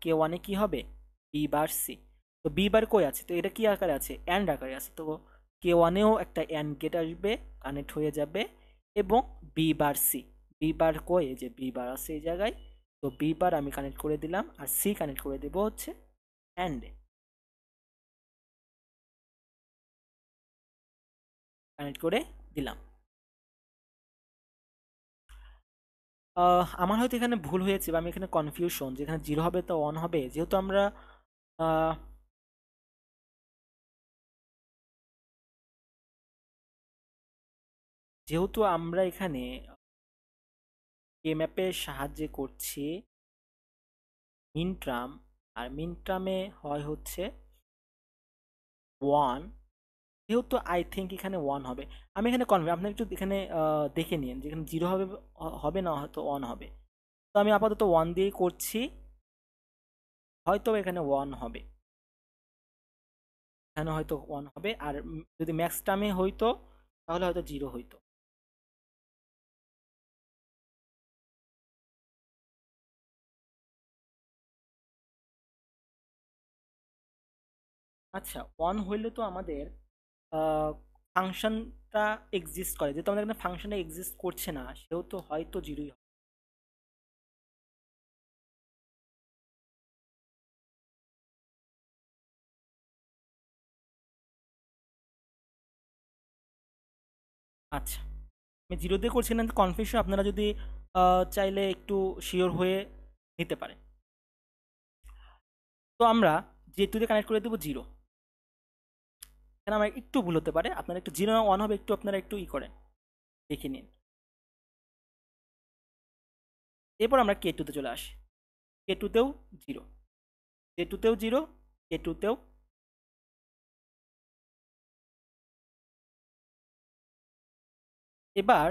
কে ওয়ানে কি হবে বি বার সি। তো বি বার কই আছে, তো এটা কি আকারে আছে অ্যান্ড আকারে আছে, তো কে ওয়ানেও একটা অ্যান্ড গেট আসবে, কানেক্ট হয়ে যাবে, এবং B bar C, B bar কই, এই যে বি বার আছে এই জায়গায়, তো বি বার আমি কানেক্ট করে দিলাম আর সি কানেক্ট করে দেব হচ্ছে অ্যান্ডে, কানেক্ট করে দিলাম। আমার হয়তো এখানে ভুল হয়েছে বা আমি এখানে কনফিউশন, যেখানে জিরো হবে তো অন হবে, যেহেতু আমরা আহ, যেহেতু আমরা এখানে কে ম্যাপের সাহায্যে করছি মিনট্রাম, আর মিনট্রামে হয় হচ্ছে ওয়ান, যেহেতু আই থিঙ্ক এখানে ওয়ান হবে। আমি এখানে কনফার্ম, আপনি একটু এখানে দেখে নিন যেখানে জিরো হবে, হবে না হয়তো ওয়ান হবে। তো আমি আপাতত ওয়ান দিয়েই করছি, হয়তো এখানে ওয়ান হবে, এখানে হয়তো ওয়ান হবে, আর যদি ম্যাক্স টার্মে হইতো তাহলে হয়তো জিরো হইতো। আচ্ছা, ওয়ান হইলে তো আমাদের ফাংশনটা এক্সিস্ট করে, যেহেতু আমাদের এখানে ফাংশনটা এক্সিস্ট করছে না, সেহেতু হয়তো জিরোই হবে। আচ্ছা, আমি জিরো দিয়ে করছি না, কনফিউশন, আপনারা যদি চাইলে একটু শিওর হয়ে নিতে পারেন। তো আমরা যেহেতু দিয়ে কানেক্ট করে দেবো জিরো, এখানে আমার একটু ভুল হতে পারে, আপনারা একটু জিরো ওয়ান হবে, একটু আপনারা একটু করেন, দেখে নিন। এরপর আমরা কে টুতে চলে আসি, কে টুতেও জিরো, কে টুতেও জিরো, কে টুতেও। এবার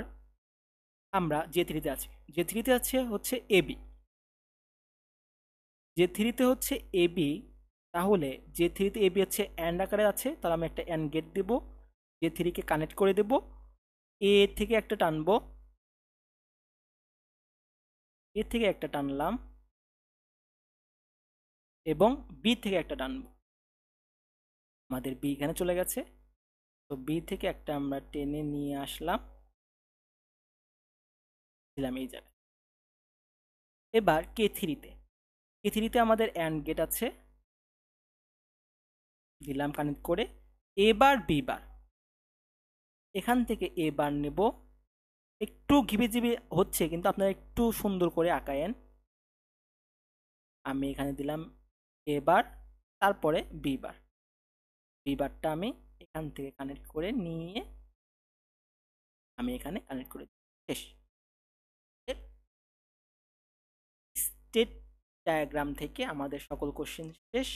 আমরা জে থ্রিতে আছি, জে থ্রিতে আছে হচ্ছে এবি, জে থ্রিতে হচ্ছে এবি, তাহলে জে থ্রিতে এবি হচ্ছে অ্যান্ড আকারে আছে, তাহলে আমি একটা অ্যান্ড গেট দেবো, জে থ্রিকে কানেক্ট করে দেবো, এ থেকে একটা টানবো, এ থেকে একটা টানলাম, এবং বি থেকে একটা টানবো, আমাদের বি এখানে চলে গেছে, তো বি থেকে একটা আমরা টেনে নিয়ে আসলাম, দিলাম এই জায়গায়। এবার কে থ্রিতে আমাদের অ্যান্ড গেট আছে, দিলাম কানেক্ট করে, এবার বি বার, এখান থেকে এ বার নেব, একটু ঘিবিজিবি হচ্ছে কিন্তু আপনারা একটু সুন্দর করে আঁকায়েন, আমি এখানে দিলাম এ বার, তারপরে বি বার, বি বারটা আমি এখান থেকে কানেক্ট করে নিয়ে আমি এখানে কানেক্ট করে শেষ। স্টেট ডায়াগ্রাম থেকে আমাদের সকল কোশ্চেন শেষ,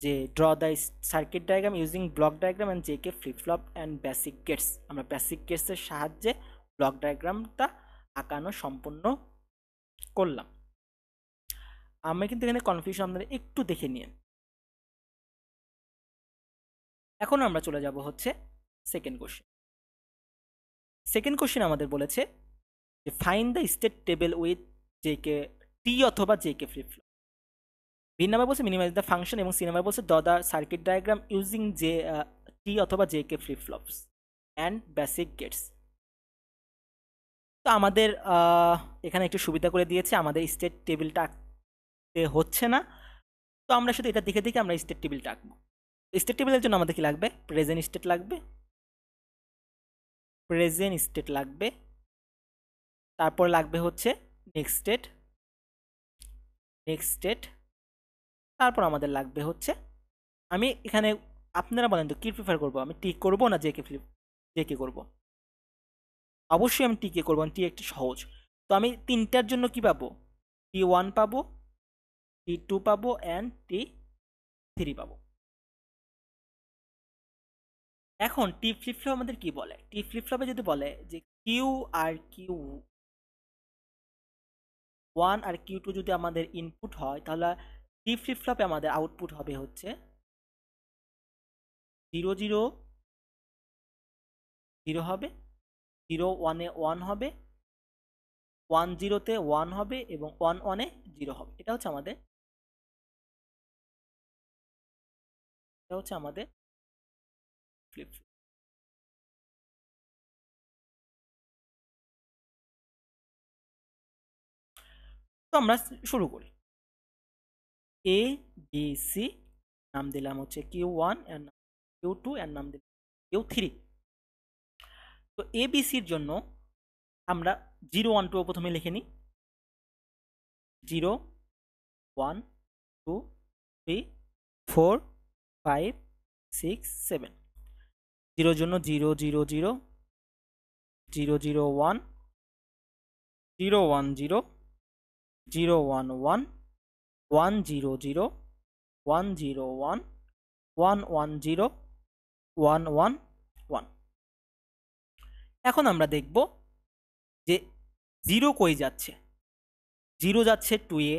যে draw the circuit diagram using block diagram and J K flip flop and basic gates, আমরা বেসিক গেটসের সাহায্যে ব্লক ডায়াগ্রামটা আঁকানো সম্পূর্ণ করলাম। আমি কিন্তু এখানে কনফিউশন আপনারা একটু দেখে নিন। এখন আমরা চলে যাব হচ্ছে সেকেন্ড কোশ্চেন। সেকেন্ড কোশ্চেন আমাদের বলেছে যে find the state table with J K T অথবা J K flip flop. B number বলছে মিনিমাইজ দ্য ফাংশন, এবং সি নাম্বার বলছে draw the circuit diagram using J T অথবা J K flip flops and basic gates. তো আমাদের এখানে একটু সুবিধা করে দিয়েছে, আমাদের স্টেট টেবিলটা আঁকতে হচ্ছে না, তো আমরা শুধু এটা দেখে দেখে আমরা স্টেট টেবিলটা আঁকবো। স্টেট টেবিলের জন্য আমাদের কি লাগবে, প্রেজেন্ট স্টেট লাগবে, প্রেজেন্ট স্টেট লাগবে, তারপর লাগবে হচ্ছে নেক্সট স্টেট, নেক্সট স্টেট, তারপর আমাদের লাগবে হচ্ছে, আমি এখানে আপনারা বলেন তো কি প্রিফার করবো, আমি টিক করবো না J K flip, J K করবো। অবশ্যই আমি টিকে করবো, টি একটি সহজ। তো আমি তিনটার জন্য কি পাবো, T1 পাবো, T2 পাবো অ্যান্ড T3 পাবো। এখন টি ফ্লিপ ফ্লপ আমাদের কি বলে, টি ফ্লিপ ফ্লপে যদি বলে যে কিউ আর Q1 আর Q2 যদি আমাদের ইনপুট হয়, তাহলে টি ফ্লিপ ফ্লপে আমাদের আউটপুট হবে হচ্ছে 0 0 0 হবে, 0 1-এ 1 হবে, 1 0-তে 1 হবে এবং 1 1-এ 0 হবে। এটা হচ্ছে আমাদের ফ্লিপ ফ্লপ। তো আমরা শুরু করি। এ বি সি নাম দিলাম হচ্ছে Q1 এর নাম Q2 এর নাম দিলাম Q3। তো এ বি সির জন্য আমরা 0 1 2 প্রথমে লিখে নিই। 0 1 2 3 4 5 6 7। 0 জন্য 0 0 0 0 0 1 0 1 0 0 1 1 1 0 0 1 0 1 1 1 0 1 1 1। এখন আমরা দেখব যে 0 কই যাচ্ছে। 0 যাচ্ছে 2-এ,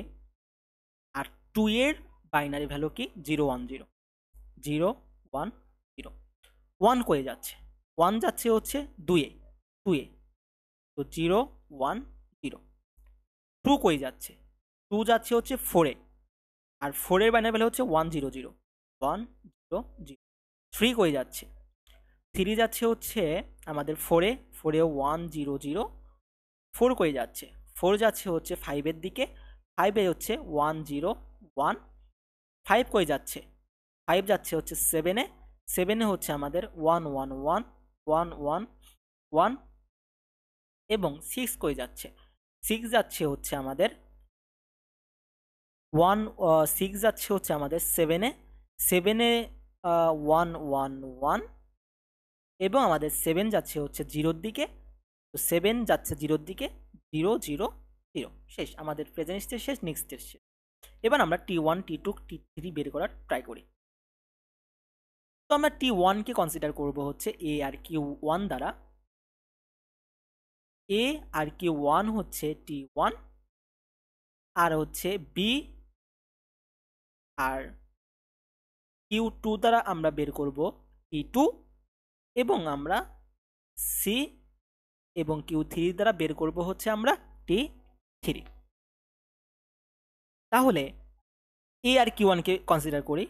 আর 2 এর বাইনারি ভ্যালু কি 0 1 0 0 1 0। 1 কই যাচ্ছে, 1 যাচ্ছে হচ্ছে 2-এ, 2-এ, তো 0 1 0। 2 কই যাচ্ছে, 2 যাচ্ছে হচ্ছে 4-এ, আর 4 এর বাইনারি ভ্যালু হচ্ছে 1 0 0 1 0 0। 3 কই যাচ্ছে, 3 যাচ্ছে হচ্ছে আমাদের 4-এ, 4-এ 1 0 0। 4 কই যাচ্ছে, 4 যাচ্ছে হচ্ছে 5-এর দিকে, 5-এ হচ্ছে 1 0 1। 5 কই যাচ্ছে, 5 যাচ্ছে হচ্ছে 7-এ, 7-এ হচ্ছে আমাদের 1 1 1 1 1 1। এবং 6 কই যাচ্ছে, 6 যাচ্ছে হচ্ছে আমাদের 6 যাচ্ছে হচ্ছে আমাদের 7-এ, 7-এ 1 1 1। এবং আমাদের 7 যাচ্ছে হচ্ছে 0-র দিকে, তো 7 যাচ্ছে 0-র দিকে, 0 0 0। শেষ, আমাদের প্রেজেন্ট স্টেট শেষ, নেক্সট স্টেট শেষ। এবার আমরা T1 T2 T3 বের করার ট্রাই করি। তো আমরা T1 কে কনসিডার করব হচ্ছে A আর Q1 দ্বারা। A আর Q1 হচ্ছে T1, আর হচ্ছে B আর Q2 দ্বারা আমরা বের করব T2, এবং আমরা C এবং Q3 দ্বারা বের করব হচ্ছে আমরা T3। তাহলে A R Q1 K consider করি।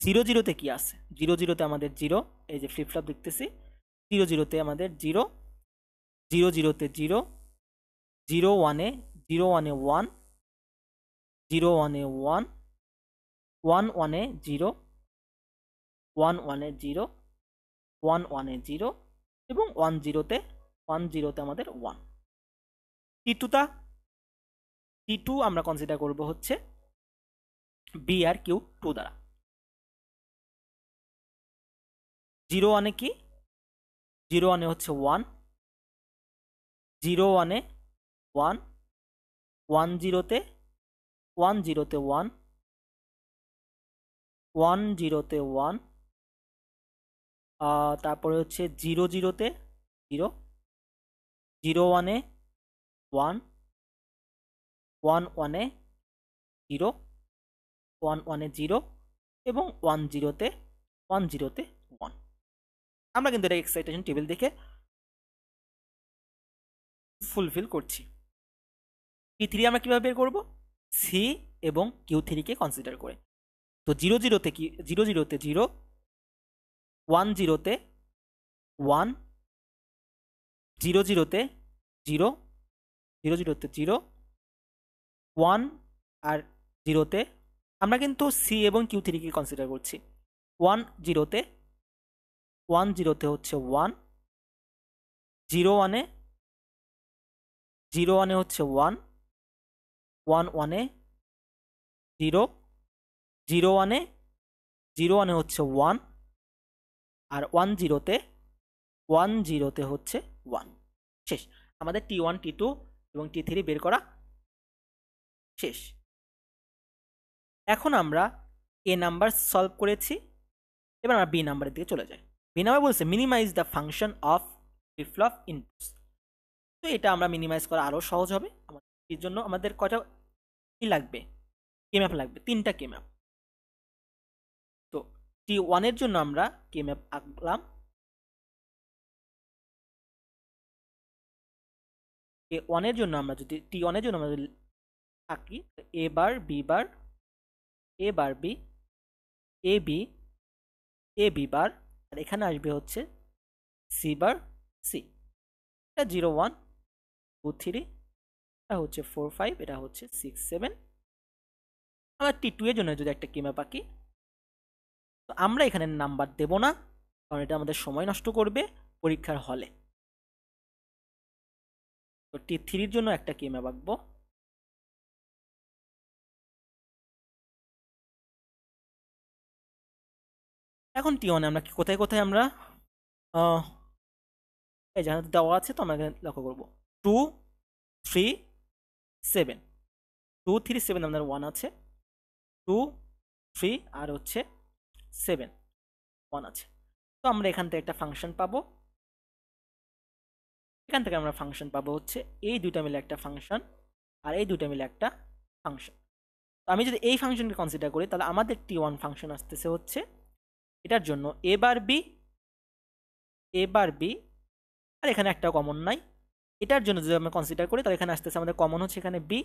0 0-তে কি আছে, 0 0-তে আমাদের 0, এই যে ফ্লিপ ফ্লপ দেখতেছি, 0 0-তে আমাদের 0, 0 0-তে 0, 0 1-এ 0 1-এ 1, 0 1-এ 1, 1 1-এ 0, 1 1-এ 0, 1 1-এ 0 এবং 1 0-তে আমাদের 1। T2 আমরা কনসিডার করব হচ্ছে B আর Q2 দ্বারা। 0 1-এ কি, 0 1-এ হচ্ছে 1, 0 1-এ 1, 1 0-তে 1 0-তে 1, 1 0-তে 1, তারপরে হচ্ছে 0 0-তে 0, 0 1-এ 1, 1 1-এ 0, 1 1-এ 0 এবং 1 0-তে 1। আমরা কিন্তু এটা এক্সাইটেশন টেবিল দেখে ফুলফিল করছি। T3 আমরা কিভাবে বের করব, C এবং Q3 কে কনসিডার করে। তো 0 0-তে কি, 0 0-তে 0, 1 0-তে 1, 0 0-তে 0, 0 0-তে 0, 1 আর 0-তে আমরা কিন্তু C এবং Q3 কে কনসিডার করছি। 1 0-তে, 1 0-তে হচ্ছে 1, 0 1-এ, 0 1-এ হচ্ছে 1, 1 1-এ 0, 0 1-এ, 0 1-এ হচ্ছে 1, আর 1 0 তে হচ্ছে 1। শেষ। আমাদের T1 T2 এবং T3 বের করা শেষ। এখন আমরা এ নাম্বার সলভ করেছি, এবার আমরা বি নাম্বারের দিকে চলে যাই। বি নাম্বার বলছে minimize the function of flip flop inputs. তো এটা আমরা মিনিমাইজ করা আরও সহজ হবে। এর জন্য আমাদের কয়টা কি লাগবে, কে ম্যাপ লাগবে, 3টা কে ম্যাপ। তো T1 এর জন্য আমরা কে ম্যাপ আঁকলাম। T1 এর জন্য আমরা যদি আঁকি, এ bar B bar, A bar B, A B, A B bar, আর এখানে আসবে হচ্ছে সি বার সি। এটা 0 1 2 3, এটা হচ্ছে 4 5, এটা হচ্ছে 6 7। আমরা T2 এর জন্য যদি একটা কে ম্যাপ আঁকি, তো আমরা এখানে নাম্বার দেব না, কারণ এটা আমাদের সময় নষ্ট করবে পরীক্ষার হলে। তো T3 এর জন্য একটা কে ম্যাপ আঁকবো। এখন T1 আমরা কোথায় কোথায় আমরা এই যে দেওয়া আছে, তো আমরা এখানে লক্ষ্য করবো 2 3 7। 2 3 7 আমাদের 1 আছে, 2 3 আর হচ্ছে 7 1 আছে। তো আমরা এখান থেকে একটা ফাংশন পাবো। এখান থেকে আমরা ফাংশন পাবো হচ্ছে এই দুইটা মিলে একটা ফাংশন, আর এই দুইটা মিলে একটা ফাংশন। তো আমি যদি এই ফাংশনকে কনসিডার করি, তাহলে আমাদের T1 ফাংশন আসতেছে হচ্ছে এটার জন্য এ বার বি, এ বার বি, আর এখানে একটা কমন নাই। এটার জন্য যদি আমরা কনসিডার করি, তাহলে এখানে আসতেছে আমাদের কমন হচ্ছে এখানে বি,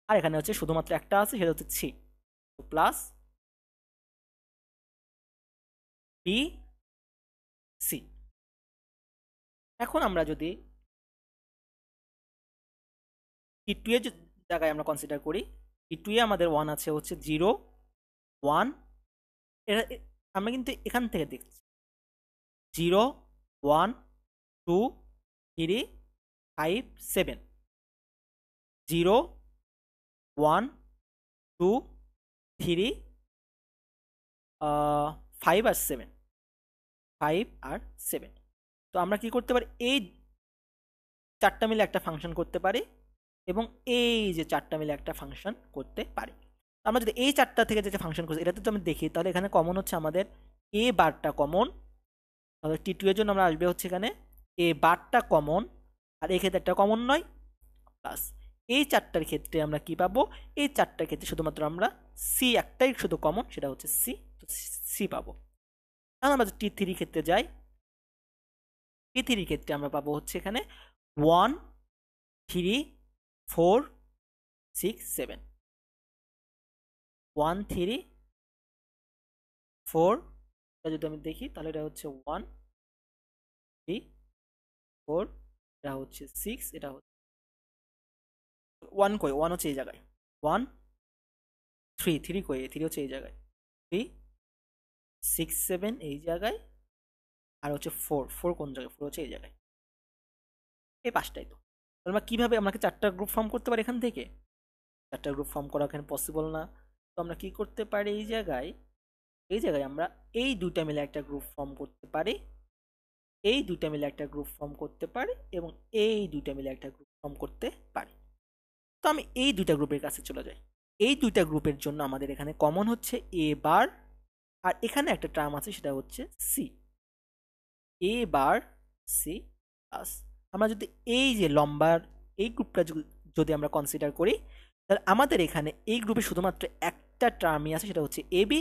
আর এখানে হচ্ছে শুধুমাত্র একটা আছে, সেটা হচ্ছে সি। তো প্লাস বি সি। এখন আমরা যদি T2 এর জায়গায় আমরা কনসিডার করি, T2 এ আমাদের 1 আছে হচ্ছে 0 1। এটা আমরা কিন্তু এখান থেকে দেখছি 0 1 2 3 5 7, 0 1 2 3 5 আর 7, 5 আর 7। তো আমরা কি করতে পারি, এই চারটা মিলে একটা ফাংশন করতে পারি, এবং এই যে চারটা মিলে একটা ফাংশন করতে পারি। আমরা যদি এই চারটা থেকে যে ফাংশন করছি এটাতে তো আমি দেখি, তাহলে এখানে কমন হচ্ছে আমাদের এ বারটা কমন। তাহলে T2 এর জন্য আমরা আসবে হচ্ছে এখানে এ বারটা কমন, আর এই ক্ষেত্রে একটা কমন নয়। প্লাস এই চারটার ক্ষেত্রে আমরা কি পাবো, এই চারটার ক্ষেত্রে শুধুমাত্র আমরা সি একটাই শুধু কমন, সেটা হচ্ছে সি। তো সি পাবো। এখন আমরা T3 ক্ষেত্রে যাই, T3 ক্ষেত্রে আমরা পাবো হচ্ছে এখানে 1 3 4 6 7, 1 3 4। এটা যদি আমি দেখি, তাহলে এটা হচ্ছে 1 3 4, এটা হচ্ছে 6, এটা হচ্ছে 1 কই, 1 হচ্ছে এই জায়গায়, 1 3 3 কই, 3 হচ্ছে এই জায়গায়, 3 6 7 এই জায়গায়, আর হচ্ছে 4 4 কোন জায়গায়, 4 হচ্ছে এই জায়গায়। এই পাঁচটাই তো। আমরা কিভাবে আমাকে চারটা গ্রুপ ফর্ম করতে পারি এখান থেকে? চারটা গ্রুপ ফর্ম করা এখানে পসিবল না। তো আমরা কি করতে পারি, এই জায়গায় আমরা এই দুইটা মিলে একটা গ্রুপ ফর্ম করতে পারি, এই দুইটা মিলে একটা গ্রুপ ফর্ম করতে পারি, এবং এই দুইটা মিলে একটা গ্রুপ ফর্ম করতে পারি। তো আমি এই দুইটা গ্রুপের কাছে চলে যাই। এই দুইটা গ্রুপের জন্য আমাদের এখানে কমন হচ্ছে এ বার, আর এখানে একটা টার্ম আছে সেটা হচ্ছে সি। এ বার সি প্লাস, আমরা যদি এই যে লম্বার এই গ্রুপটা যদি আমরা কনসিডার করি, তাহলে আমাদের এখানে এই গ্রুপে শুধুমাত্র একটা টার্মই আছে, সেটা হচ্ছে এবি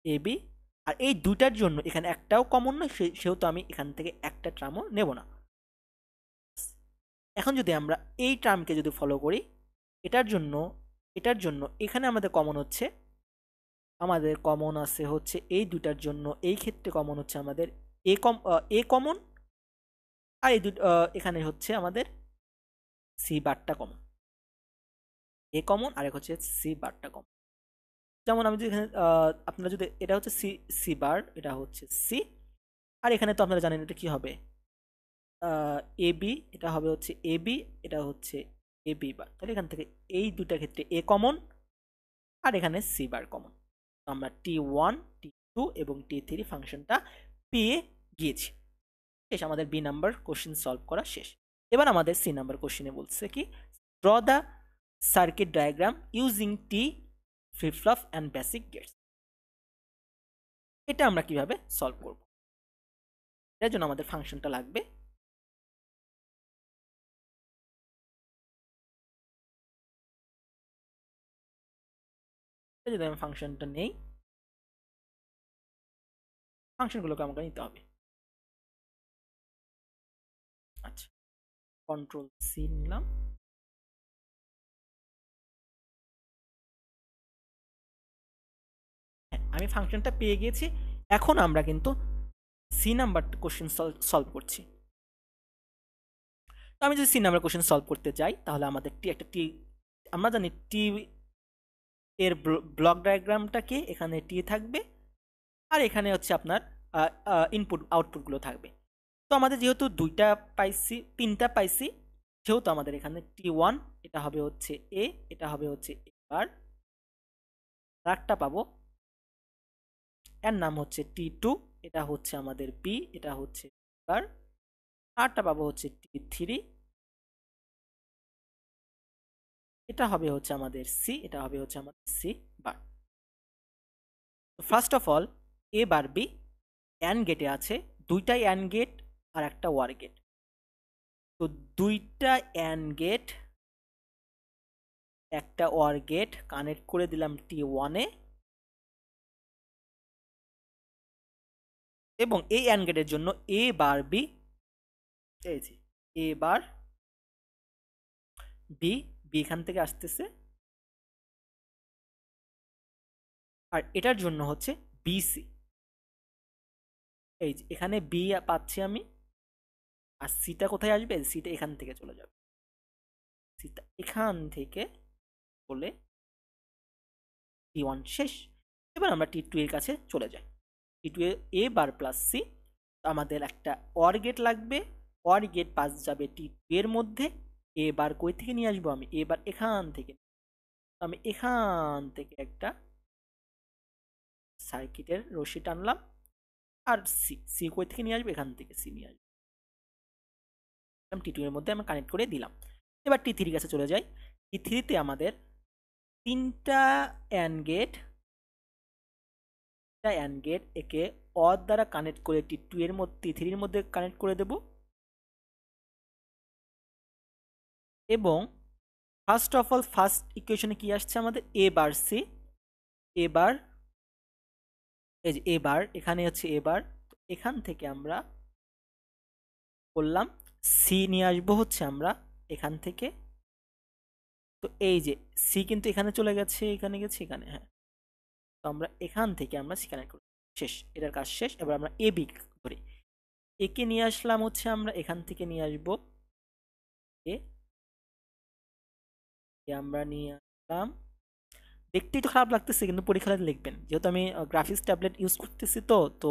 এবি। আর এই দুইটার জন্য এখানে একটাও কমন নয়, সেহেতু আমি এখান থেকে একটা টার্মও নেব না। এখন যদি আমরা এই টার্মকে যদি ফলো করি, এটার জন্য এখানে আমাদের কমন আছে হচ্ছে এই দুটার জন্য, এই ক্ষেত্রে কমন হচ্ছে আমাদের এ কমন, আর এই এখানে হচ্ছে আমাদের সি বারটা কমন, এ কমন, আর এক হচ্ছে সি বারটা কমন। যেমন আমি যদি এখানে আপনারা যদি এটা হচ্ছে সি সি বার, এটা হচ্ছে সি, আর এখানে তো আপনারা জানেন এটা কি হবে, এ বি, এটা হবে হচ্ছে এ বি, এটা হচ্ছে এ বি বার। তাহলে এখান থেকে এই দুটার ক্ষেত্রে এ কমন, আর এখানে সি বার কমন। তো আমরা T1 T2 টু এবং T3 ফাংশনটা পেয়ে গিয়েছি। শেষ, আমাদের বি নাম্বার কোশ্চেন সলভ করা শেষ। এবার আমাদের সি নাম্বার কোশ্চেনে বলছে কি, draw the circuit diagram using T, flip flop and basic gates. এটা আমরা কিভাবে সলভ করব? এর জন্য আমাদের ফাংশনটা লাগবে। যদি আমি ফাংশনটা নেই, ফাংশনগুলোকে আমাকে নিতে হবে। আচ্ছা, কন্ট্রোল সি নিলাম। হ্যাঁ, আমি ফাংশনটা পেয়ে গিয়েছি। এখন আমরা কিন্তু সি নাম্বার কোশ্চেন সলভ করছি। তো আমি যদি সি নাম্বার কোশ্চেন সলভ করতে যাই, তাহলে আমাদের টি আমরা জানি টি এর ব্লক ডায়াগ্রামটাকে এখানে টি থাকবে, আর এখানে হচ্ছে আপনার ইনপুট আউটপুটগুলো থাকবে। তো আমাদের যেহেতু তিনটা পাইছি, যেহেতু আমাদের এখানে T1 এটা হবে হচ্ছে এ, এটা হবে হচ্ছে এবার, আরেকটা পাবো এর নাম হচ্ছে T2, এটা হচ্ছে আমাদের বি, এটা হচ্ছে এবার, আরটা পাবো হচ্ছে T3, এটা হবে হচ্ছে আমাদের সি, এটা হবে হচ্ছে আমাদের C bar. First of all, A bar B and গেটে আছে, দুইটাই অ্যান্ড গেট আর একটা ওয়ার গেট। তো দুইটা অ্যান্ড গেট একটা ওয়ার গেট কানেক্ট করে দিলাম T1-এ, এবং এই অ্যান্ড গেটের জন্য এ বার বি, এই যে এ বার বি, বি এখান থেকে আসতেছে, আর এটার জন্য হচ্ছে বিসি, এই যে এখানে বি পাচ্ছি আমি, আর সিটা কোথায় আসবে? সিটা এখান থেকে চলে যাবে, সিটা এখান থেকে চলে T1 শেষ। এবার আমরা T2 এর কাছে চলে যাই। T2 এ বার প্লাস সি, আমাদের একটা অর গেট লাগবে, অর গেট পাস যাবে T2 এর মধ্যে। এ বার কই থেকে নিয়ে আসবো? আমি এবার এখান থেকে, আমি এখান থেকে একটা সার্কিটের রশি টানলাম, আর সি, সি কই থেকে নিয়ে আসবে? এখান থেকে সি নিয়ে আসবে, T2 এর মধ্যে আমি কানেক্ট করে দিলাম। এবার T3 কাছে চলে যাই। T3-তে আমাদের তিনটা অ্যান্ড গেট, একে অর দ্বারা কানেক্ট করে T2 এর মধ্যে, T3 এর মধ্যে কানেক্ট করে দেব, এবং ফার্স্ট অফ অল ফার্স্ট ইকুয়েশনে কি আসছে আমাদের? এ বার সি, এবার এই যে এবার এখানে হচ্ছে এবার, এখান থেকে আমরা করলাম সি নিয়ে আসবো হচ্ছে আমরা এখান থেকে। তো এই যে সি কিন্তু এখানে চলে গেছে, এখানে গেছে, এখানে, হ্যাঁ। তো আমরা এখান থেকে আমরা সি কানেক্ট করি, শেষ, এটার কাজ শেষ। এবার আমরা এ বি ধরি, একে নিয়ে আসলাম হচ্ছে আমরা এখান থেকে নিয়ে আসবো এ, আমরা নিয়ে আসলাম, দেখতেই তো খারাপ লাগতেছে, কিন্তু পরীক্ষায় লিখবেন, যেহেতু আমি গ্রাফিক্স ট্যাবলেট ইউজ করতেছি, তো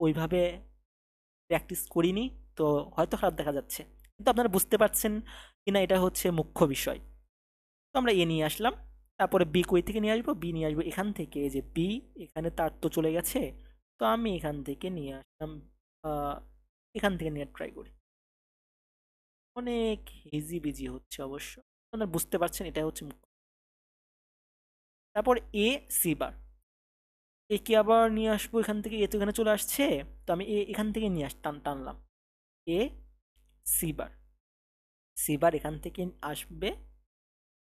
ওইভাবে প্র্যাকটিস করিনি, তো হয়তো খারাপ দেখা যাচ্ছে, কিন্তু আপনারা বুঝতে পারছেন কিনা এটা হচ্ছে মুখ্য বিষয়। তো আমরা এ নিয়ে আসলাম, তারপরে বি কই থেকে নিয়ে আসবো? বি নিয়ে আসবো এখান থেকে, এই যে বি এখানে তার তো চলে গেছে, তো আমি এখান থেকে নিয়ে আসলাম, এখান থেকে নিয়ে ট্রাই করি। অনেক হিজি বিজি হচ্ছে অবশ্য, আপনারা বুঝতে পারছেন, এটা হচ্ছে মুখ্য। তারপর এ সি বার, একে আবার নিয়ে আসবো এখান থেকে, এ তো এখানে চলে আসছে, তো আমি এখান থেকে নিয়ে টানলাম এ সি বার, সি বার এখান থেকে আসবে,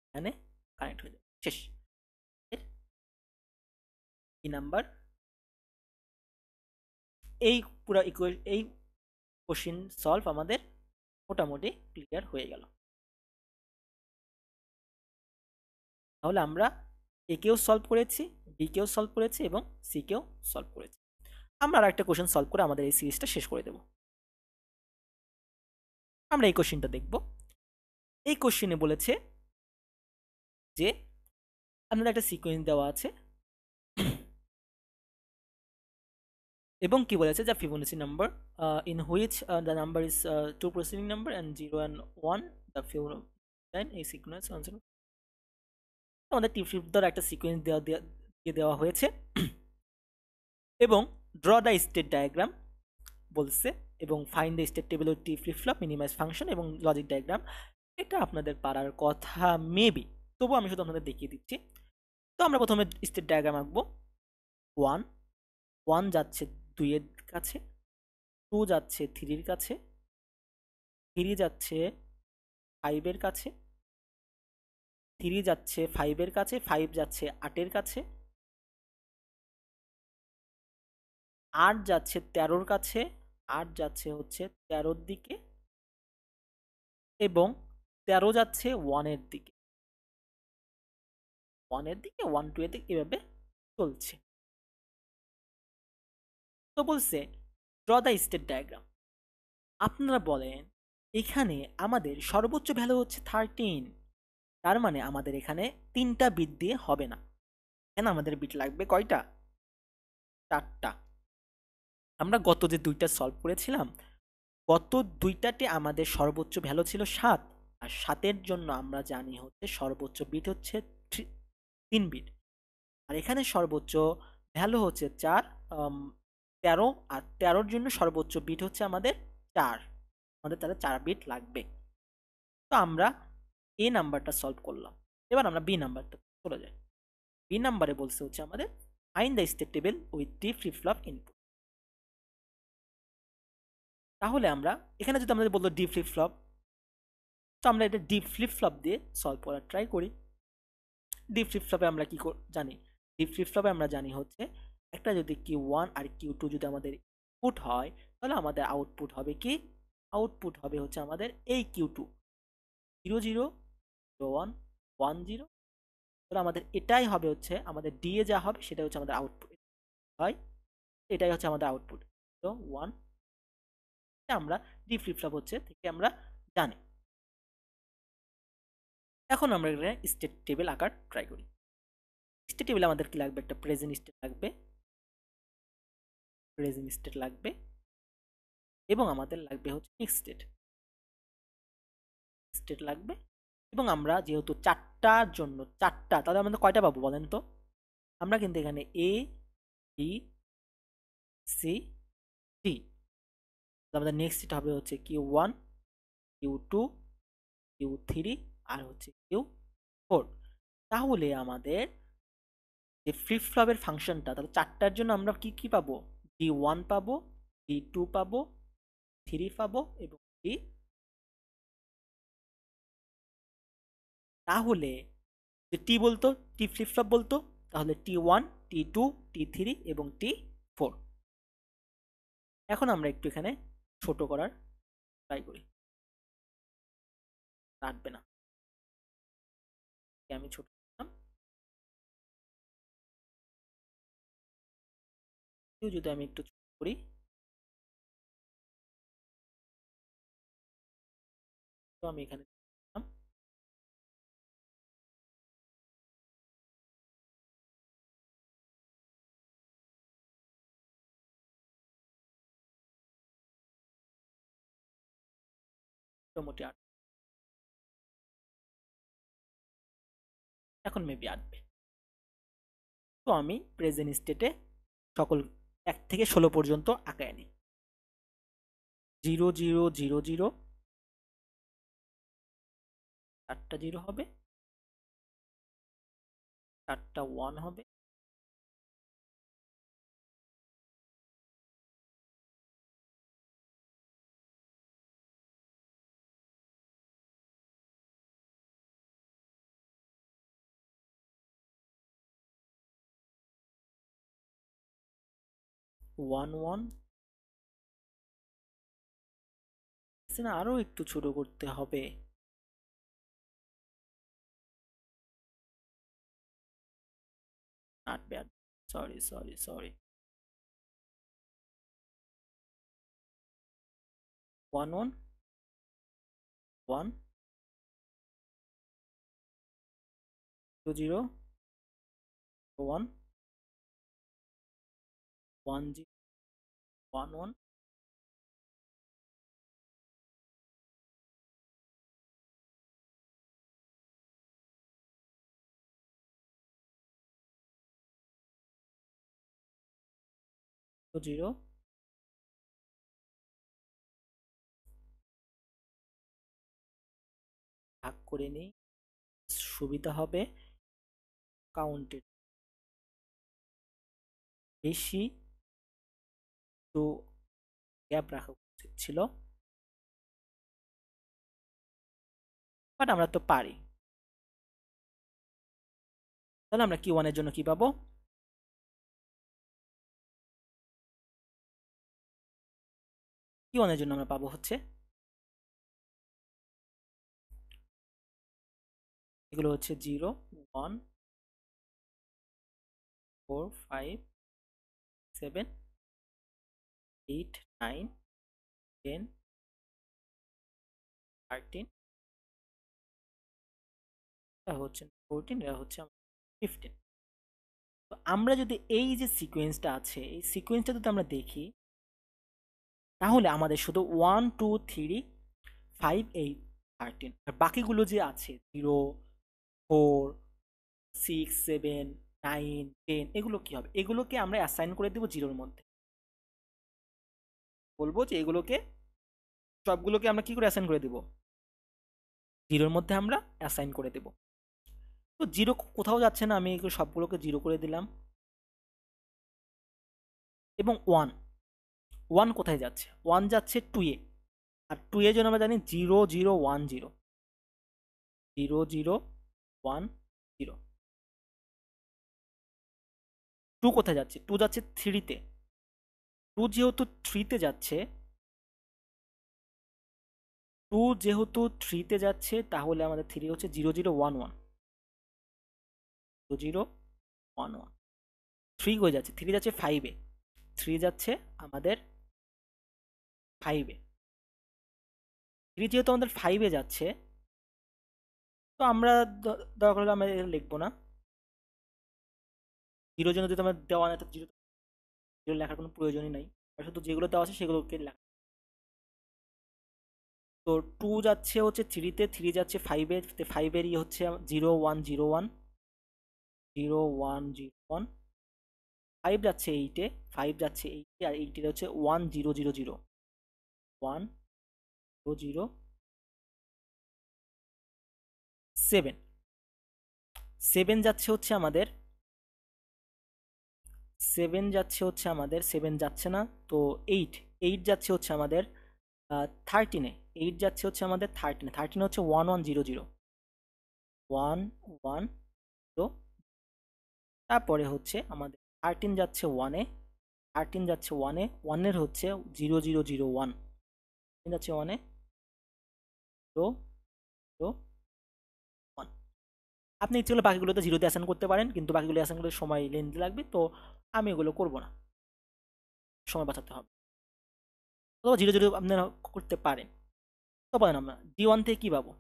এখানে কানেক্ট হয়ে যাবে, শেষ। এর কি নাম্বার? এই পুরো এই কোশ্চিন সলভ আমাদের মোটামুটি ক্লিয়ার হয়ে গেল। তাহলে আমরা এ কেও সলভ করেছি, বি কেও সলভ করেছি, এবং সি কেও সলভ করেছি। আমরা আর একটা কোশ্চেন সলভ করে আমাদের এই সিরিজটা শেষ করে দেব। আমরা এই কোশ্চেনটা দেখব। এই কোশ্চেনে বলেছে যে আপনাদের একটা সিকোয়েন্স দেওয়া আছে, এবং কি বলেছে যে Fibonacci number in which the number is two proceeding number and 0 and 1 the Fibonacci এই সিকোয়েন্স আমাদের টিপ ধর একটা সিকোয়েন্স দিয়ে দেওয়া হয়েছে। এবং ড্র দ্য স্টেট ডায়াগ্রাম বলছে, এবং find the state table T flip flop minimize function এবং লজিক ডায়াগ্রাম। এটা আপনাদের পারার কথা মেবি, তবু আমি শুধু আপনাদের দেখিয়ে দিচ্ছি। তো আমরা প্রথমে স্টেট ডায়াগ্রাম আঁকবো। ওয়ান ওয়ান যাচ্ছে 2 এর কাছে, 2 যাচ্ছে 3-এর কাছে, 3 যাচ্ছে 5-এর কাছে, 3 যাচ্ছে 5-এর কাছে, 5 যাচ্ছে 8-এর কাছে, 8 যাচ্ছে 13-র কাছে, 8 যাচ্ছে হচ্ছে 13-র দিকে, এবং 13 যাচ্ছে 1-এর দিকে, 1-এর দিকে, 1 2 এর দিকে, এভাবে চলছে। তো বলছে ড্র দ্য স্টেট ডায়াগ্রাম। আপনারা বলেন এখানে আমাদের সর্বোচ্চ ভ্যালু হচ্ছে 13, তার মানে আমাদের এখানে 3টা বিট দিয়ে হবে না, এখানে আমাদের বিট লাগবে কয়টা? 4টা। আমরা গত যে 2টা সলভ করেছিলাম, গত 2টাতে আমাদের সর্বোচ্চ ভ্যালু ছিল 7, আর 7-এর জন্য আমরা জানি হচ্ছে সর্বোচ্চ বিট হচ্ছে 3 বিট, আর এখানে সর্বোচ্চ ভ্যালু হচ্ছে 4, 13, আর 13-র জন্য সর্বোচ্চ বিট হচ্ছে আমাদের 4, আমাদের তাহলে 4 বিট লাগবে। তো আমরা এ নাম্বারটা সলভ করলাম। এবার আমরা বি নাম্বারটা চলে যাই। বি নাম্বারে বলছে হচ্ছে আমাদের find the state table with D flip flop input. তাহলে আমরা এখানে যদি আমাদের বললো ডি ফ্লিপ ফ্লপ, তো আমরা এটা ডি ফ্লিপ ফ্লপ দিয়ে সলভ করার ট্রাই করি। ডি ফ্লিপ ফ্লপে আমরা কি জানি? ডি ফ্লিপ ফ্লপে আমরা জানি হচ্ছে একটা যদি Q1 আর Q2 যদি আমাদের ইনপুট হয়, তাহলে আমাদের আউটপুট হবে কি? আউটপুট হবে হচ্ছে আমাদের এই Q2 0 0 1 1 0। তাহলে আমাদের এটাই হবে হচ্ছে আমাদের ডি এ যা হবে সেটা হচ্ছে আমাদের আউটপুট হয়, এটাই হচ্ছে আমাদের আউটপুট। তো 1 আমরা ডি ফ্লিপ ফ্লপ হচ্ছে থেকে আমরা জানি। এখন আমরা এখানে স্টেট টেবিল আকার ট্রাই করি। স্টেট টেবিলে আমাদের কি লাগবে? একটা প্রেজেন্ট স্টেট লাগবে, প্রেজেন্ট স্টেট লাগবে, এবং আমাদের লাগবে হচ্ছে নেক্সট স্টেট, স্টেট লাগবে। এবং আমরা যেহেতু 4টার জন্য 4টা, তাহলে আমাদের কয়টা পাবো বলেন তো? আমরা কিন্তু এখানে এ বি সি ডি, আমাদের নেক্সট স্টেট হবে হচ্ছে Q1 Q2 Q3 আর হচ্ছে Q4। তাহলে আমাদের যে ফ্লিপ ফ্লপের ফাংশনটা, তাহলে 4টার জন্য আমরা কি কি পাবো? D1 পাবো, D2 পাবো, 3 পাবো, এবং D। তাহলে যে টি বলতো, টি ফ্লিপ ফ্লপ বলতো, তাহলে T1 T2 T3 এবং T4। এখন আমরা একটু এখানে ছোট করার ট্রাই করি, কাটবে না, আমি ছোট করলাম। যদি আমি একটু ছোট করি, তো আমি এখানে মোটামুটি এখন মেবি আসবে। তো আমি প্রেজেন্ট স্টেটে সকল 1 থেকে 16 পর্যন্ত আঁকায় নিই। 0 0 0 0, 4টা 0 হবে, 4টা 1 হবে, 1 1। না, আরো একটু ছোট করতে হবে। not bad, sorry, 1 1 1 2 0 1 1 0 1 1 0 ভাগ করে নিই, সুবিধা হবে। কাউন্টের বেশি তো গ্যাপ রাখা উচিত ছিল, বাট আমরা তো পারি। তাহলে আমরা কিউ ওয়ানের জন্য কি পাবো? কিউ ওয়ানের জন্য আমরা পাবো হচ্ছে এগুলো হচ্ছে 0 1 4 5 7 8 9 10 13, এটা হচ্ছে 14, এটা হচ্ছে 15। তো আমরা যদি এই যে সিকোয়েন্সটা আছে এই সিকোয়েন্সটা যদি আমরা দেখি, তাহলে আমাদের শুধু 1 2 3 5 8 13, আর বাকিগুলো যে আছে 0 4 6 7 9 10, এগুলো কি হবে? এগুলোকে আমরা অ্যাসাইন করে দেবো জিরোর মধ্যে। বলবো যে এগুলোকে সবগুলোকে আমরা কি করে অ্যাসাইন করে দেবো? জিরোর মধ্যে আমরা অ্যাসাইন করে দেবো। তো জিরো কোথাও যাচ্ছে না, আমি এগুলো সবগুলোকে জিরো করে দিলাম। এবং ওয়ান, ওয়ান কোথায় যাচ্ছে? ওয়ান যাচ্ছে টু এ, আর টু এর জন্য আমরা জানি 0 0 1 0 0 0 1 0। টু কোথায় যাচ্ছে? টু যাচ্ছে থ্রিতে। টু যেহেতু থ্রিতে যাচ্ছে, টু যেহেতু থ্রিতে যাচ্ছে, তাহলে আমাদের থ্রি হচ্ছে 0 0 1 1 0 1 1। থ্রি হয়ে যাচ্ছে, থ্রি যাচ্ছে ফাইভে, থ্রি যাচ্ছে আমাদের ফাইভে। থ্রি যেহেতু আমাদের ফাইভে যাচ্ছে, তো আমরা দরকার হলে আমরা লিখবো না। জিরোর জন্য যদি আমার দেওয়া না, তো জিরো জিরো লেখার কোনো প্রয়োজনই নাই, আর শুধু যেগুলো দেওয়া আছে সেগুলোকে লেখা। তো টু যাচ্ছে হচ্ছে থ্রিতে, থ্রি যাচ্ছে ফাইভে, ফাইভেরই হচ্ছে 0 1 0 1 0 1 0 1। ফাইভ যাচ্ছে এইটে, ফাইভ যাচ্ছে এইটে, আর এইটের হচ্ছে 1 0 0 0 1 0 0 7। সেভেন যাচ্ছে হচ্ছে আমাদের, সেভেন যাচ্ছে হচ্ছে আমাদের, সেভেন যাচ্ছে না তো এইট, এইট যাচ্ছে হচ্ছে আমাদের থার্টিনে, এইট যাচ্ছে হচ্ছে আমাদের থার্টিনে, থার্টিনে হচ্ছে 1 1 0 0 1 1 0। তারপরে হচ্ছে আমাদের থার্টিন যাচ্ছে ওয়ানে, থার্টিন যাচ্ছে ওয়ানে, ওয়ানের হচ্ছে 0 0 0 1 যাচ্ছে ওয়ানে 0 0 1। আপনি ইচ্ছে করলে বাকিগুলোতে জিরোতে অ্যাসাইন করতে পারেন, কিন্তু বাকিগুলো অ্যাসাইন করতে সময় লেন্থ লাগবে, তো আমি এগুলো করবো না, সময় বাঁচাতে হবে। অথবা জিরো জিরো আপনারা করতে পারেন। তো বলেন আমরা ডি ওয়ান থেকে কী পাবো?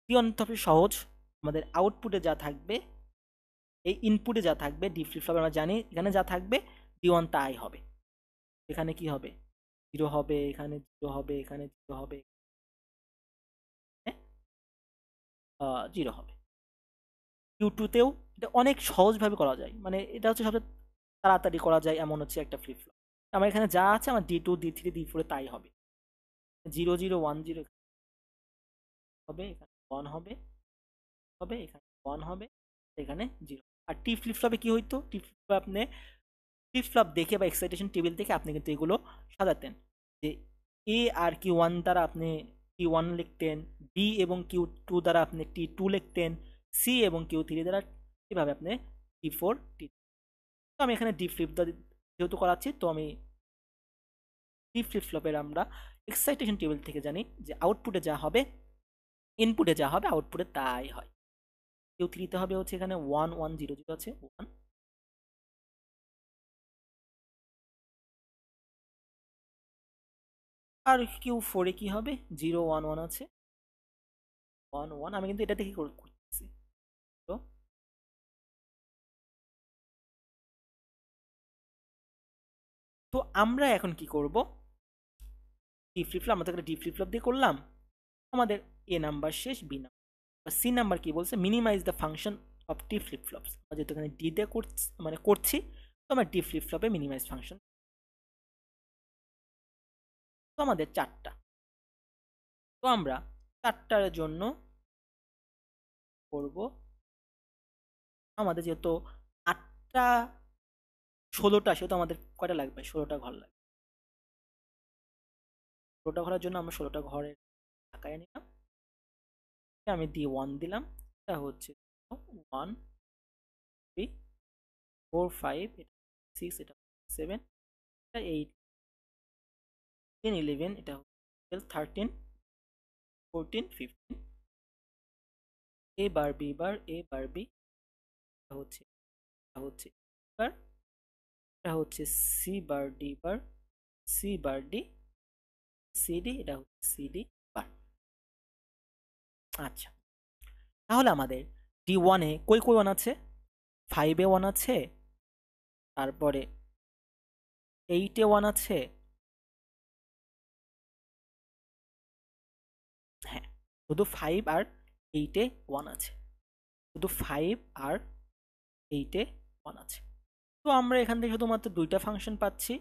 ডি ওয়ান তো সহজ, আমাদের আউটপুটে যা থাকবে, এই ইনপুটে যা থাকবে ডি ফ্লিপ ফ্লপে আমরা জানি এখানে যা থাকবে ডি ওয়ান তাই হবে। এখানে কি হবে? জিরো হবে, এখানে জিরো হবে, এখানে জিরো হবে, জিরো হবে। কিউ টুতেও এটা অনেক সহজভাবে করা যায়, মানে এটা হচ্ছে সবচেয়ে তাড়াতাড়ি করা যায় এমন হচ্ছে একটা ফ্লিপ ফ্লপ। আমার এখানে যা আছে আমার D two D three D ফোরে তাই হবে। 0 0 1 0 হবে, এখানে ওয়ান হবে, হবে এখানে ওয়ান হবে, এখানে জিরো। আর টি ফ্লিপ ফ্লপে কি হইতো? টি ফ্লিপ ফ্লপ আপনি ফ্লিপ ফ্লপ দেখে বা এক্সাইটেশন টেবিল থেকে আপনি কিন্তু এগুলো সাজাতেন, যে এ আর কিউ ওয়ান দ্বারা আপনি কিউ ওয়ান লিখতেন, বি এবং কিউ টু দ্বারা আপনি টি টু লিখতেন, সি এবং কিউ থ্রি দ্বারা কীভাবে আপনি টি ফোর টি। তো আমি এখানে ডি ফ্লিপ যেহেতু করাচ্ছি, তো আমি ডি ফ্লিপ ফ্লপের আমরা এক্সাইটেশন টেবিল থেকে জানি যে আউটপুটে যা হবে ইনপুটে যা হবে আউটপুটে তাই হয়। কিউ থ্রিতে হবে হচ্ছে এখানে 1 1 0 0 আছে 1, আর কিউ ফোরে কি হবে 0 1 1 আছে 1 1। আমি কিন্তু এটা দেখে করতেছি। তো তো আমরা এখন কি করব? ডি ফ্লিপ ফ্লপ, আমাদের একটা ডি ফ্লিপ ফ্লপ দিয়ে করলাম, আমাদের এ নাম্বার শেষ, বি নাম্বার, সি নাম্বার কি বলছে? Minimize the function of T flip flops. যেহেতু এখানে ডি দিয়ে করছি, মানে করছি, তো আমরা ডি ফ্লিপ ফ্লপে মিনিমাইজ ফাংশন তো আমাদের 4টা। তো আমরা 4টার জন্য করব, আমাদের যেহেতু 8টা 16টা, সেহেতু আমাদের কয়টা লাগবে, 16টা ঘর লাগবে। 16টা ঘরের জন্য আমরা 16টা ঘরের টাকায় নিলাম, আমি দিয়ে 1 দিলাম। এটা হচ্ছে 1 3 4 5, এটা 6, এটা 7, এটা 8 10 11, এটা 12 13 14 15। এ বার বি বার, এ বার বি, এটা হচ্ছে বার, এটা হচ্ছে C bar D bar, C bar D, C D, এটা হচ্ছে সি ডি বার। আচ্ছা, তাহলে আমাদের ডি ওয়ানে কই কই ওয়ান আছে, 5-এ 1 আছে, তারপরে 8-এ 1 আছে, হ্যাঁ শুধু 5 আর 8-এ 1 আছে, শুধু 5 আর 8-এ 1 আছে। তো আমরা এখান থেকে শুধুমাত্র 2টা ফাংশন পাচ্ছি,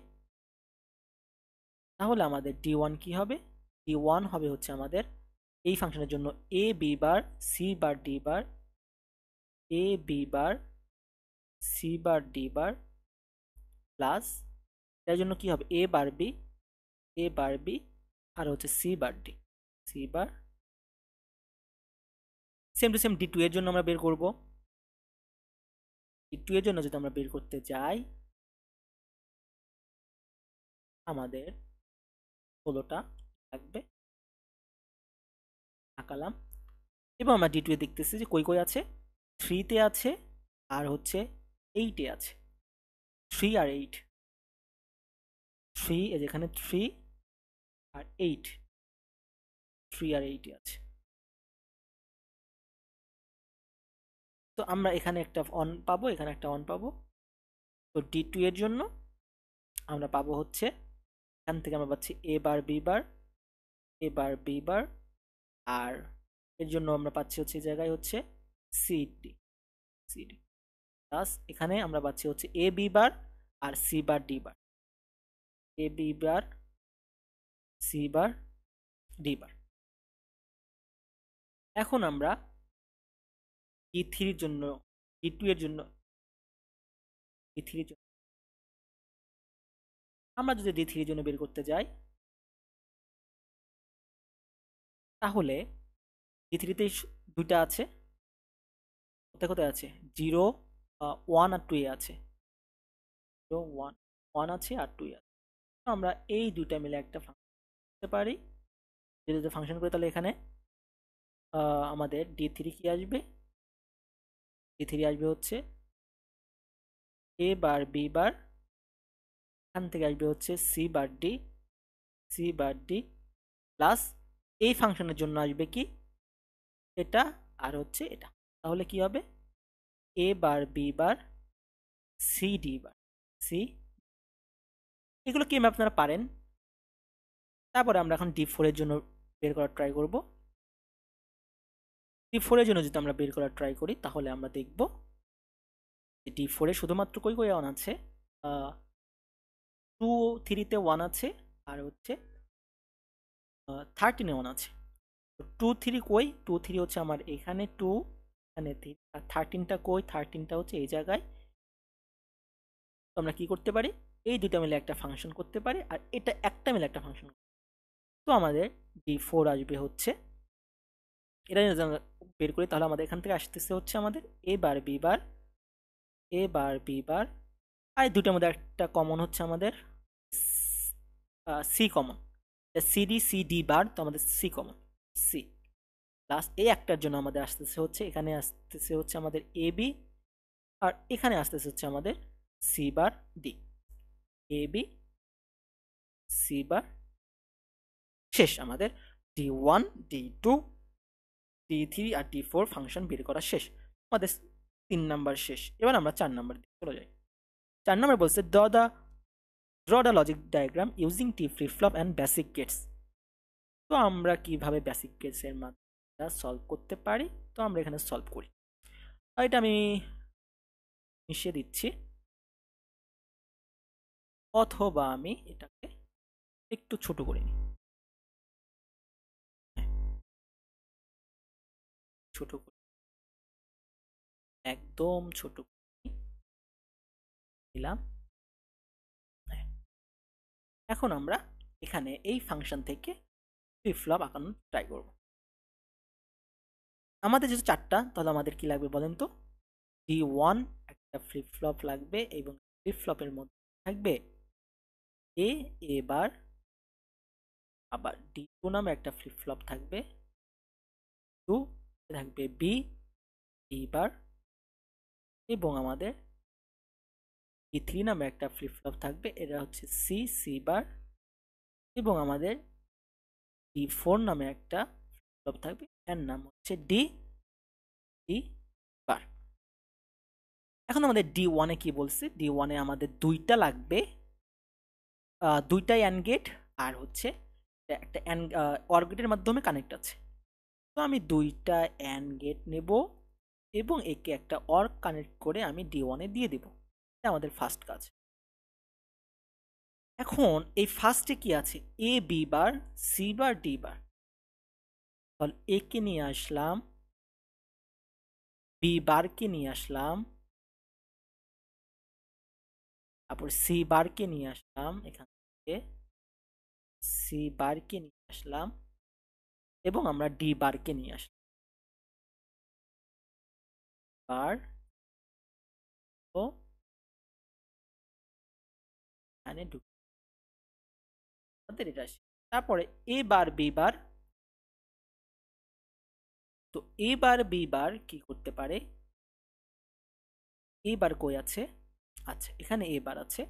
তাহলে আমাদের ডি ওয়ান কি হবে, ডি ওয়ান হবে হচ্ছে আমাদের এই ফাংশনের জন্য A B bar, C bar D bar, A B bar, C bar D bar, plus এর জন্য কি হবে, A bar B, A bar B, আর হচ্ছে C bar D, C bar. Same to same D two এর জন্য আমরা বের করব। ডি টু এর জন্য যদি আমরা বের করতে যাই, আমাদের 16টা লাগবে, আঁকালাম। এবং আমরা ডি টু এ দেখতেছি যে কই কই আছে, 3-তে আছে আর হচ্ছে 8-এ আছে, 3 আর 8, 3 এই যেখানে 3 আর 8, 3 আর 8 আছে। তো আমরা এখানে একটা অন পাবো, এখানে একটা অন পাবো। তো ডি টু এর জন্য আমরা পাবো হচ্ছে, এখান থেকে আমরা পাচ্ছি এ বার বি বার, এ বার বি বার, আর এর জন্য আমরা পাচ্ছি হচ্ছে এই জায়গায় হচ্ছে C D, C D, plus এখানে আমরা পাচ্ছি হচ্ছে এ বি বার আর C bar D bar, A B bar, C bar, D bar. এখন আমরা ডি থ্রির জন্য, ডি টু এর জন্য, ডি থ্রির জন্য আমরা যদি ডি থ্রির জন্য বের করতে যাই, তাহলে ডি থ্রিতে 2টা আছে, কোথায় কোথায় আছে, 0 1 আর 2 এ আছে, 0 1 1 আছে আর 2 আছে। তো আমরা এই 2টা মিলে একটা ফাংশন করতে পারি। যদি ফাংশন করি তাহলে এখানে আমাদের ডি থ্রি কি আসবে, ডি থ্রি আসবে হচ্ছে এ বার বি বার, এখান থেকে আসবে হচ্ছে C bar D, C bar D, plus এই ফাংশনের জন্য আসবে কি এটা আর হচ্ছে এটা। তাহলে কি হবে, A bar B bar, C D bar, C. এগুলো কি আপনারা পারেন। তারপরে আমরা এখন ডি ফোর এর জন্য বের করার ট্রাই করব। ডি ফোর এর জন্য যদি আমরা বের করার ট্রাই করি, তাহলে আমরা দেখব ডি ফোর এ শুধুমাত্র কই কই ওয়ান আছে, 2-3-তে 1 আছে, আর হচ্ছে 13-এ 1 আছে। 2-3 কই, 2-3 হচ্ছে আমার এখানে 2, এখানে 3, আর 13টা কই, 13টা হচ্ছে এই জায়গায়। তো আমরা কি করতে পারি, এই দুটো মিলে একটা ফাংশন করতে পারি, আর এটা একটা মিলে একটা ফাংশন। তো আমাদের ডি ফোর আসবে হচ্ছে, এটা যদি আমরা বের করি তাহলে আমাদের এখান থেকে আসতেছে হচ্ছে আমাদের এ বার বি বার, এ বার বি বার, আর এই দুটোর মধ্যে একটা কমন হচ্ছে আমাদের C common, CD C D bar, তো আমাদের সি কমন, সি। প্লাস এই একটার জন্য আমাদের আসতেছে হচ্ছে, এখানে আসতেছে হচ্ছে আমাদের এ বি, আর এখানে আসতেছে হচ্ছে আমাদের C bar D, A B, C bar. শেষ, আমাদের D one, D two, D three আর ডি ফোর ফাংশন বের করা শেষ। আমাদের 3 নাম্বার শেষ। এবার আমরা 4 নাম্বার দিকে চলে যাই। 4 নাম্বার বলছে draw the logic diagram using T flip flop and basic gates। তো আমরা কিভাবে বেসিক গেটস এর মানটা সলভ করতে পারি, তো আমরা এখানে সলভ করি। আর এটা আমি মিশিয়ে দিচ্ছি, অথবা আমি এটাকে একটু ছোট করে নিই, হ্যাঁ, ছোট করে, একদম ছোট করে নিলাম। হ্যাঁ, এখন আমরা এখানে এই ফাংশন থেকে ফ্লিপ ফ্লপ আঁকানোর ট্রাই করব। আমাদের যেহেতু চারটা, তাহলে আমাদের কি লাগবে বলেন তো? D1 একটা ফ্লিপ ফ্লপ লাগবে, এবং ফ্লিপ ফ্লপের মধ্যে থাকবে এ, এবার আবার D2 নামে একটা ফ্লিপ ফ্লপ থাকবে, 2 থাকবে বি, এবার, এবং আমাদের D3 নামে একটা ফ্লিপ ফ্লপ থাকবে, এটা হচ্ছে সি, সি বার, এবং আমাদের D4 নামে একটা ফ্লিপ ফ্লপ থাকবে, এর নাম হচ্ছে ডি, ডি বার। এখন আমাদের D1 এ কি বলছে? D1 এ আমাদের দুইটা লাগবে, দুইটা অ্যান্ড গেট, আর হচ্ছে একটা অ্যান্ড অর গেটের মাধ্যমে কানেক্ট আছে। তো আমি দুইটা অ্যান্ড গেট নেব এবং একে একটা অর কানেক্ট করে আমি D1 এ দিয়ে দেব। এটা আমাদের ফার্স্ট কাজ। এখন এই ফার্স্টে কি আছে? A B bar, C bar, D bar. তাহলে এ কে নিয়ে আসলাম, বি বারকে নিয়ে আসলাম, তারপর সি বারকে নিয়ে আসলাম, এখান থেকে সি বারকে নিয়ে আসলাম, এবং আমরা ডি বারকে নিয়ে আসলাম। বার ও এখানে ঢুকে আমাদের এটা আসে। তারপরে এ বার বি বার, তো এ বার বি বার কি করতে পারে? এ বার কই আছে? আচ্ছা, এখানে এ বার আছে।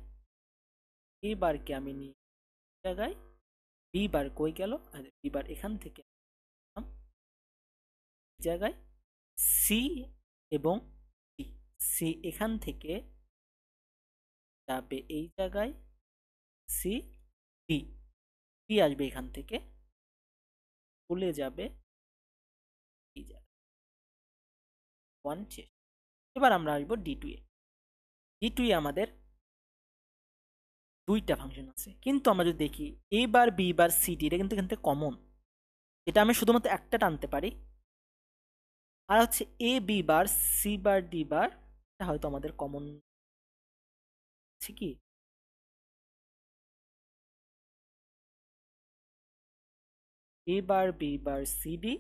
এ বারকে আমি নিয়ে জায়গায়, বি বার কই গেল? আর বি বার এখান থেকে আনলাম এই জায়গায়, সি এবং ডি। সি এখান থেকে যাবে এই জায়গায়, সি, ডি, ডি আসবে এখান থেকে, চলে যাবে এই জায়গায়, ওয়ান শেষ। এবার আমরা আসবো D2 এ। D2 এ আমাদের দুইটা ফাংশন আছে, কিন্তু আমরা যদি দেখি A bar B bar C D, এটা কিন্তু এখান থেকে কমন, এটা আমি শুধুমাত্র একটা টানতে পারি। আর হচ্ছে A B bar C bar D bar, এটা হয়তো আমাদের কমন আছে কি? A bar B bar C D,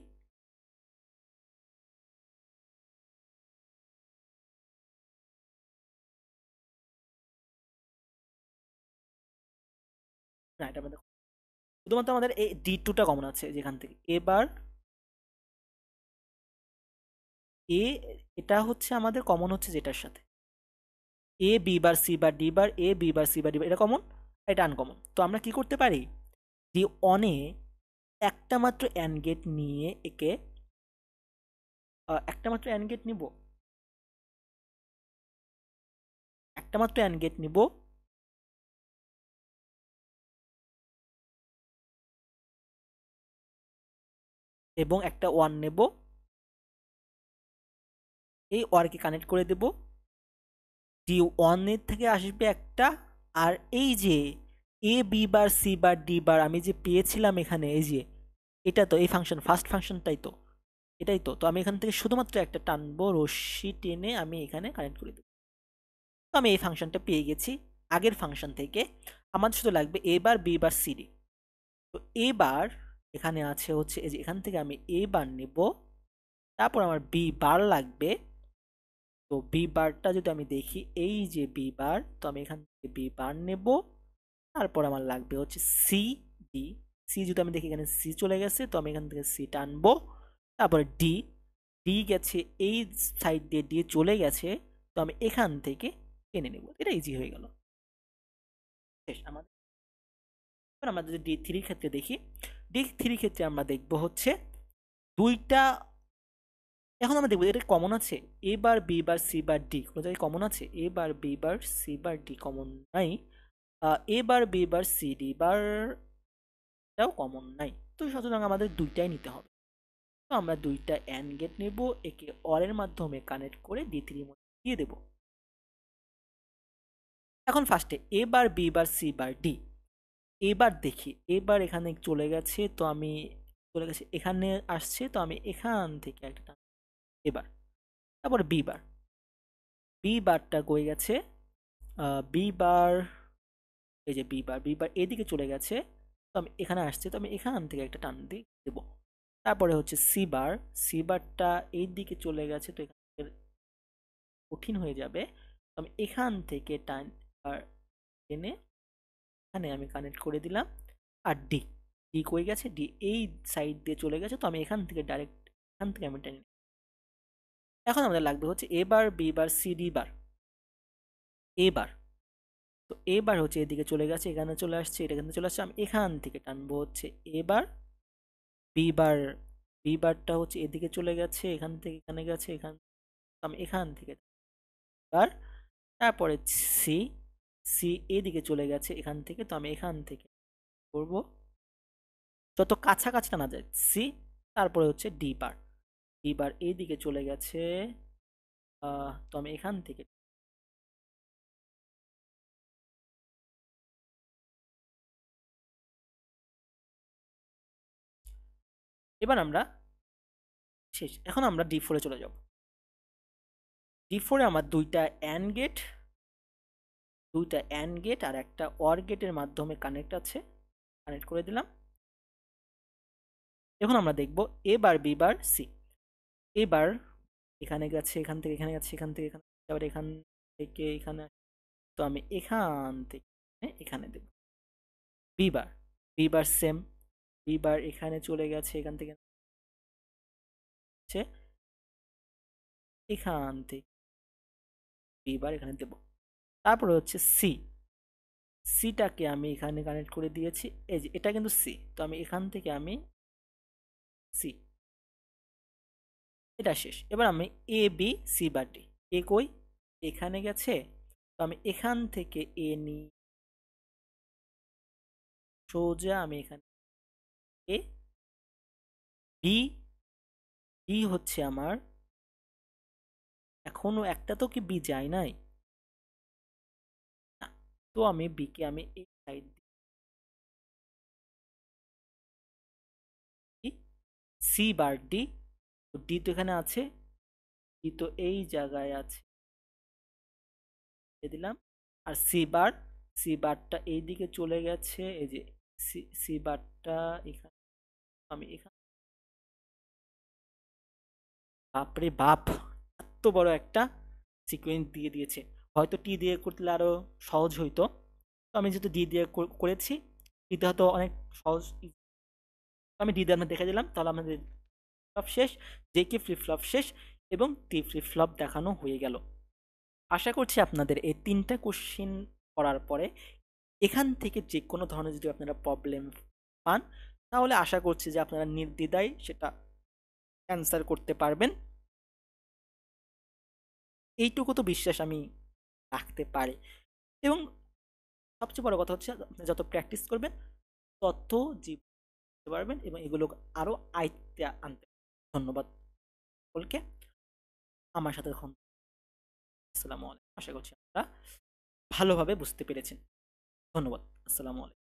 না এটা আমাদের শুধুমাত্র আমাদের এই D2টা কমন আছে যেখান থেকে এবার এ, এটা হচ্ছে আমাদের কমন হচ্ছে যেটার সাথে A B bar C bar D bar, A B bar C bar D bar, এটা কমন, এটা আনকমন। তো আমরা কি করতে পারি? ডি অনে একটা মাত্র অ্যান্ড গেট নিয়ে একে একটা মাত্র অ্যান্ড গেট নিব, একটা মাত্র অ্যান্ড গেট নিব, এবং একটা ওয়ান নেব, এই ওয়ারকে কানেক্ট করে দেব, ডি ওয়ানের থেকে আসবে একটা, আর এই যে A B bar C bar D bar আমি যে পেয়েছিলাম এখানে, এই যে এটা তো এই ফাংশন ফার্স্ট ফাংশনটাই তো, এটাই তো। তো আমি এখান থেকে শুধুমাত্র একটা টানবো, রশ্মি টেনে আমি এখানে কানেক্ট করে দেবো। তো আমি এই ফাংশনটা পেয়ে গেছি আগের ফাংশন থেকে। আমার শুধু লাগবে A bar B bar C D. তো এবার এখানে আছে হচ্ছে এই যে এখান থেকে আমি এ বার নেব, তারপর আমার বি বার লাগবে। তো বি বারটা যদি আমি দেখি, এই যে বি বার, তো আমি এখান থেকে বি বার নেব, তারপর আমার লাগবে হচ্ছে সি, ডি। সি যদি আমি দেখি এখানে সি চলে গেছে, তো আমি এখান থেকে সি টানবো, তারপরে ডি, ডি গেছে এই সাইড দিয়ে, ডি চলে গেছে, তো আমি এখান থেকে টেনে নেব। এটা ইজি হয়ে গেল, শেষ আমাদের। এবার আমরা যদি D3 ক্ষেত্রে দেখি, D3 ক্ষেত্রে আমরা দেখব হচ্ছে দুইটা। এখন আমরা দেখবো এটা কমন আছে, A bar B bar C bar D কোনো জায়গায় কমন আছে? A bar B bar C bar D common নাই, A bar B bar C D বারটাও কমন নাই। তো সুতরাং আমাদের দুইটাই নিতে হবে। তো আমরা দুইটা অ্যান্ড গেট নেব, একে অরের মাধ্যমে কানেক্ট করে D3 মধ্যে দিয়ে দেব। এখন ফার্স্টে A bar B bar C bar D, এবার দেখি, এবার এখানে চলে গেছে, তো আমি চলে গেছে এখানে আসছে, তো আমি এখান থেকে একটা টান এবার। তারপরে বি বার, বি বারটা কই গেছে, বি বার, এই যে বি বার, বি বার এদিকে চলে গেছে, তো আমি এখানে আসছে, তো আমি এখান থেকে একটা টান দিয়ে দেবো। তারপরে হচ্ছে সি বার, সি বারটা এই দিকে চলে গেছে, তো এখান থেকে কঠিন হয়ে যাবে, তো আমি এখান থেকে টান আর টেনে এখানে আমি কানেক্ট করে দিলাম। আর ডি, ডি কই গেছে, ডি এই সাইড দিয়ে চলে গেছে, তো আমি এখান থেকে ডাইরেক্ট এখান থেকে আমি টেনে, এখন আমাদের লাগবে হচ্ছে এ bar, B bar, C D bar, এ বার। তো এবার হচ্ছে এদিকে চলে গেছে, এখানে চলে আসছে, এটা এখানে চলে আসছে, আমি এখান থেকে টানবো হচ্ছে এবার, বি বার, বি বারটা হচ্ছে এদিকে চলে গেছে, এখান থেকে এখানে গেছে, এখান আমি এখান থেকে বার। তারপরে সি, সি এদিকে চলে গেছে এখান থেকে, তো আমি এখান থেকে করব যত কাছাকাছি টানা যায় সি। তারপরে হচ্ছে ডি বার, ডি বার এইদিকে চলে গেছে, তো আমি এখান থেকে, এবার আমরা শেষ, এখন আমরা ডি ফোরে চলে যাব। ডি ফোরে আমার দুইটা অ্যান্ড গেট আর একটা অর গেটের মাধ্যমে কানেক্ট আছে, কানেক্ট করে দিলাম। এখন আমরা দেখব এ বার, বি বার, সি। এবার এখানে গেছে, এখান থেকে এখানে গেছে, এখান থেকে এখানে, আবার এখান থেকে এখানে, তো আমি এখান থেকে এখানে দেব। B bar, B bar same, B bar এখানে চলে গেছে, এখান থেকে এখান থেকে বি বার এখানে দেব। তারপরে হচ্ছে সি, সিটাকে আমি এখানে কানেক্ট করে দিয়েছি, এই যে এটা কিন্তু সি, তো আমি এখান থেকে আমি সি, এটা শেষ। এবার আমি এ বি সি বা ডি, এ কই এখানে গেছে, তো আমি এখান থেকে এ নিই সোজা, আমি এখানে এ, বি, বি হচ্ছে আমার এখনো একটা, তো কি বি যায় নাই না, তো আমি বি কে আমি এই সাইড দিই, সি বার ডি, ডি তো এখানে আছে, ডি তো এই জায়গায় আছে, দিয়ে দিলাম। আর সি বার, সি বারটা এইদিকে চলে গেছে, এই যে সি, সি বারটা এখানে, আমি এখানে, বাপরে বাপ, এত বড় একটা সিকোয়েন্স দিয়ে দিয়েছে। হয়তো টি দিয়ে করলে আরো সহজ হইতো, তো আমি যেহেতু ডি দিয়ে করেছি, ডিতে হয়তো অনেক সহজ, আমি ডি দিয়ে দেখে দিলাম, তাহলে আমাদের ফ্লপ শেষ, জে কে ফ্লিপ ফ্লপ শেষ, এবং টি ফ্লিপ ফ্লপ দেখানো হয়ে গেল। আশা করছি আপনাদের এই ৩টা কোশ্চেন করার পরে এখান থেকে যে কোনো ধরনের যদি আপনারা প্রবলেম পান, তাহলে আশা করছি যে আপনারা নির্দ্বিধায় সেটা অ্যান্সার করতে পারবেন। এইটুকু তো বিশ্বাস আমি রাখতে পারি। এবং সবচেয়ে বড় কথা হচ্ছে আপনি যত প্র্যাকটিস করবেন তত বুঝতে পারবেন, এবং এগুলো আরো আয়ত্তে আনতে পারবেন। ধন্যবাদ সকলকে আমার সাথে এখন। আসসালামু আলাইকুম, আশা করছি আপনারা ভালোভাবে বুঝতে পেরেছেন। ধন্যবাদ। আসসালামু আলাইকুম।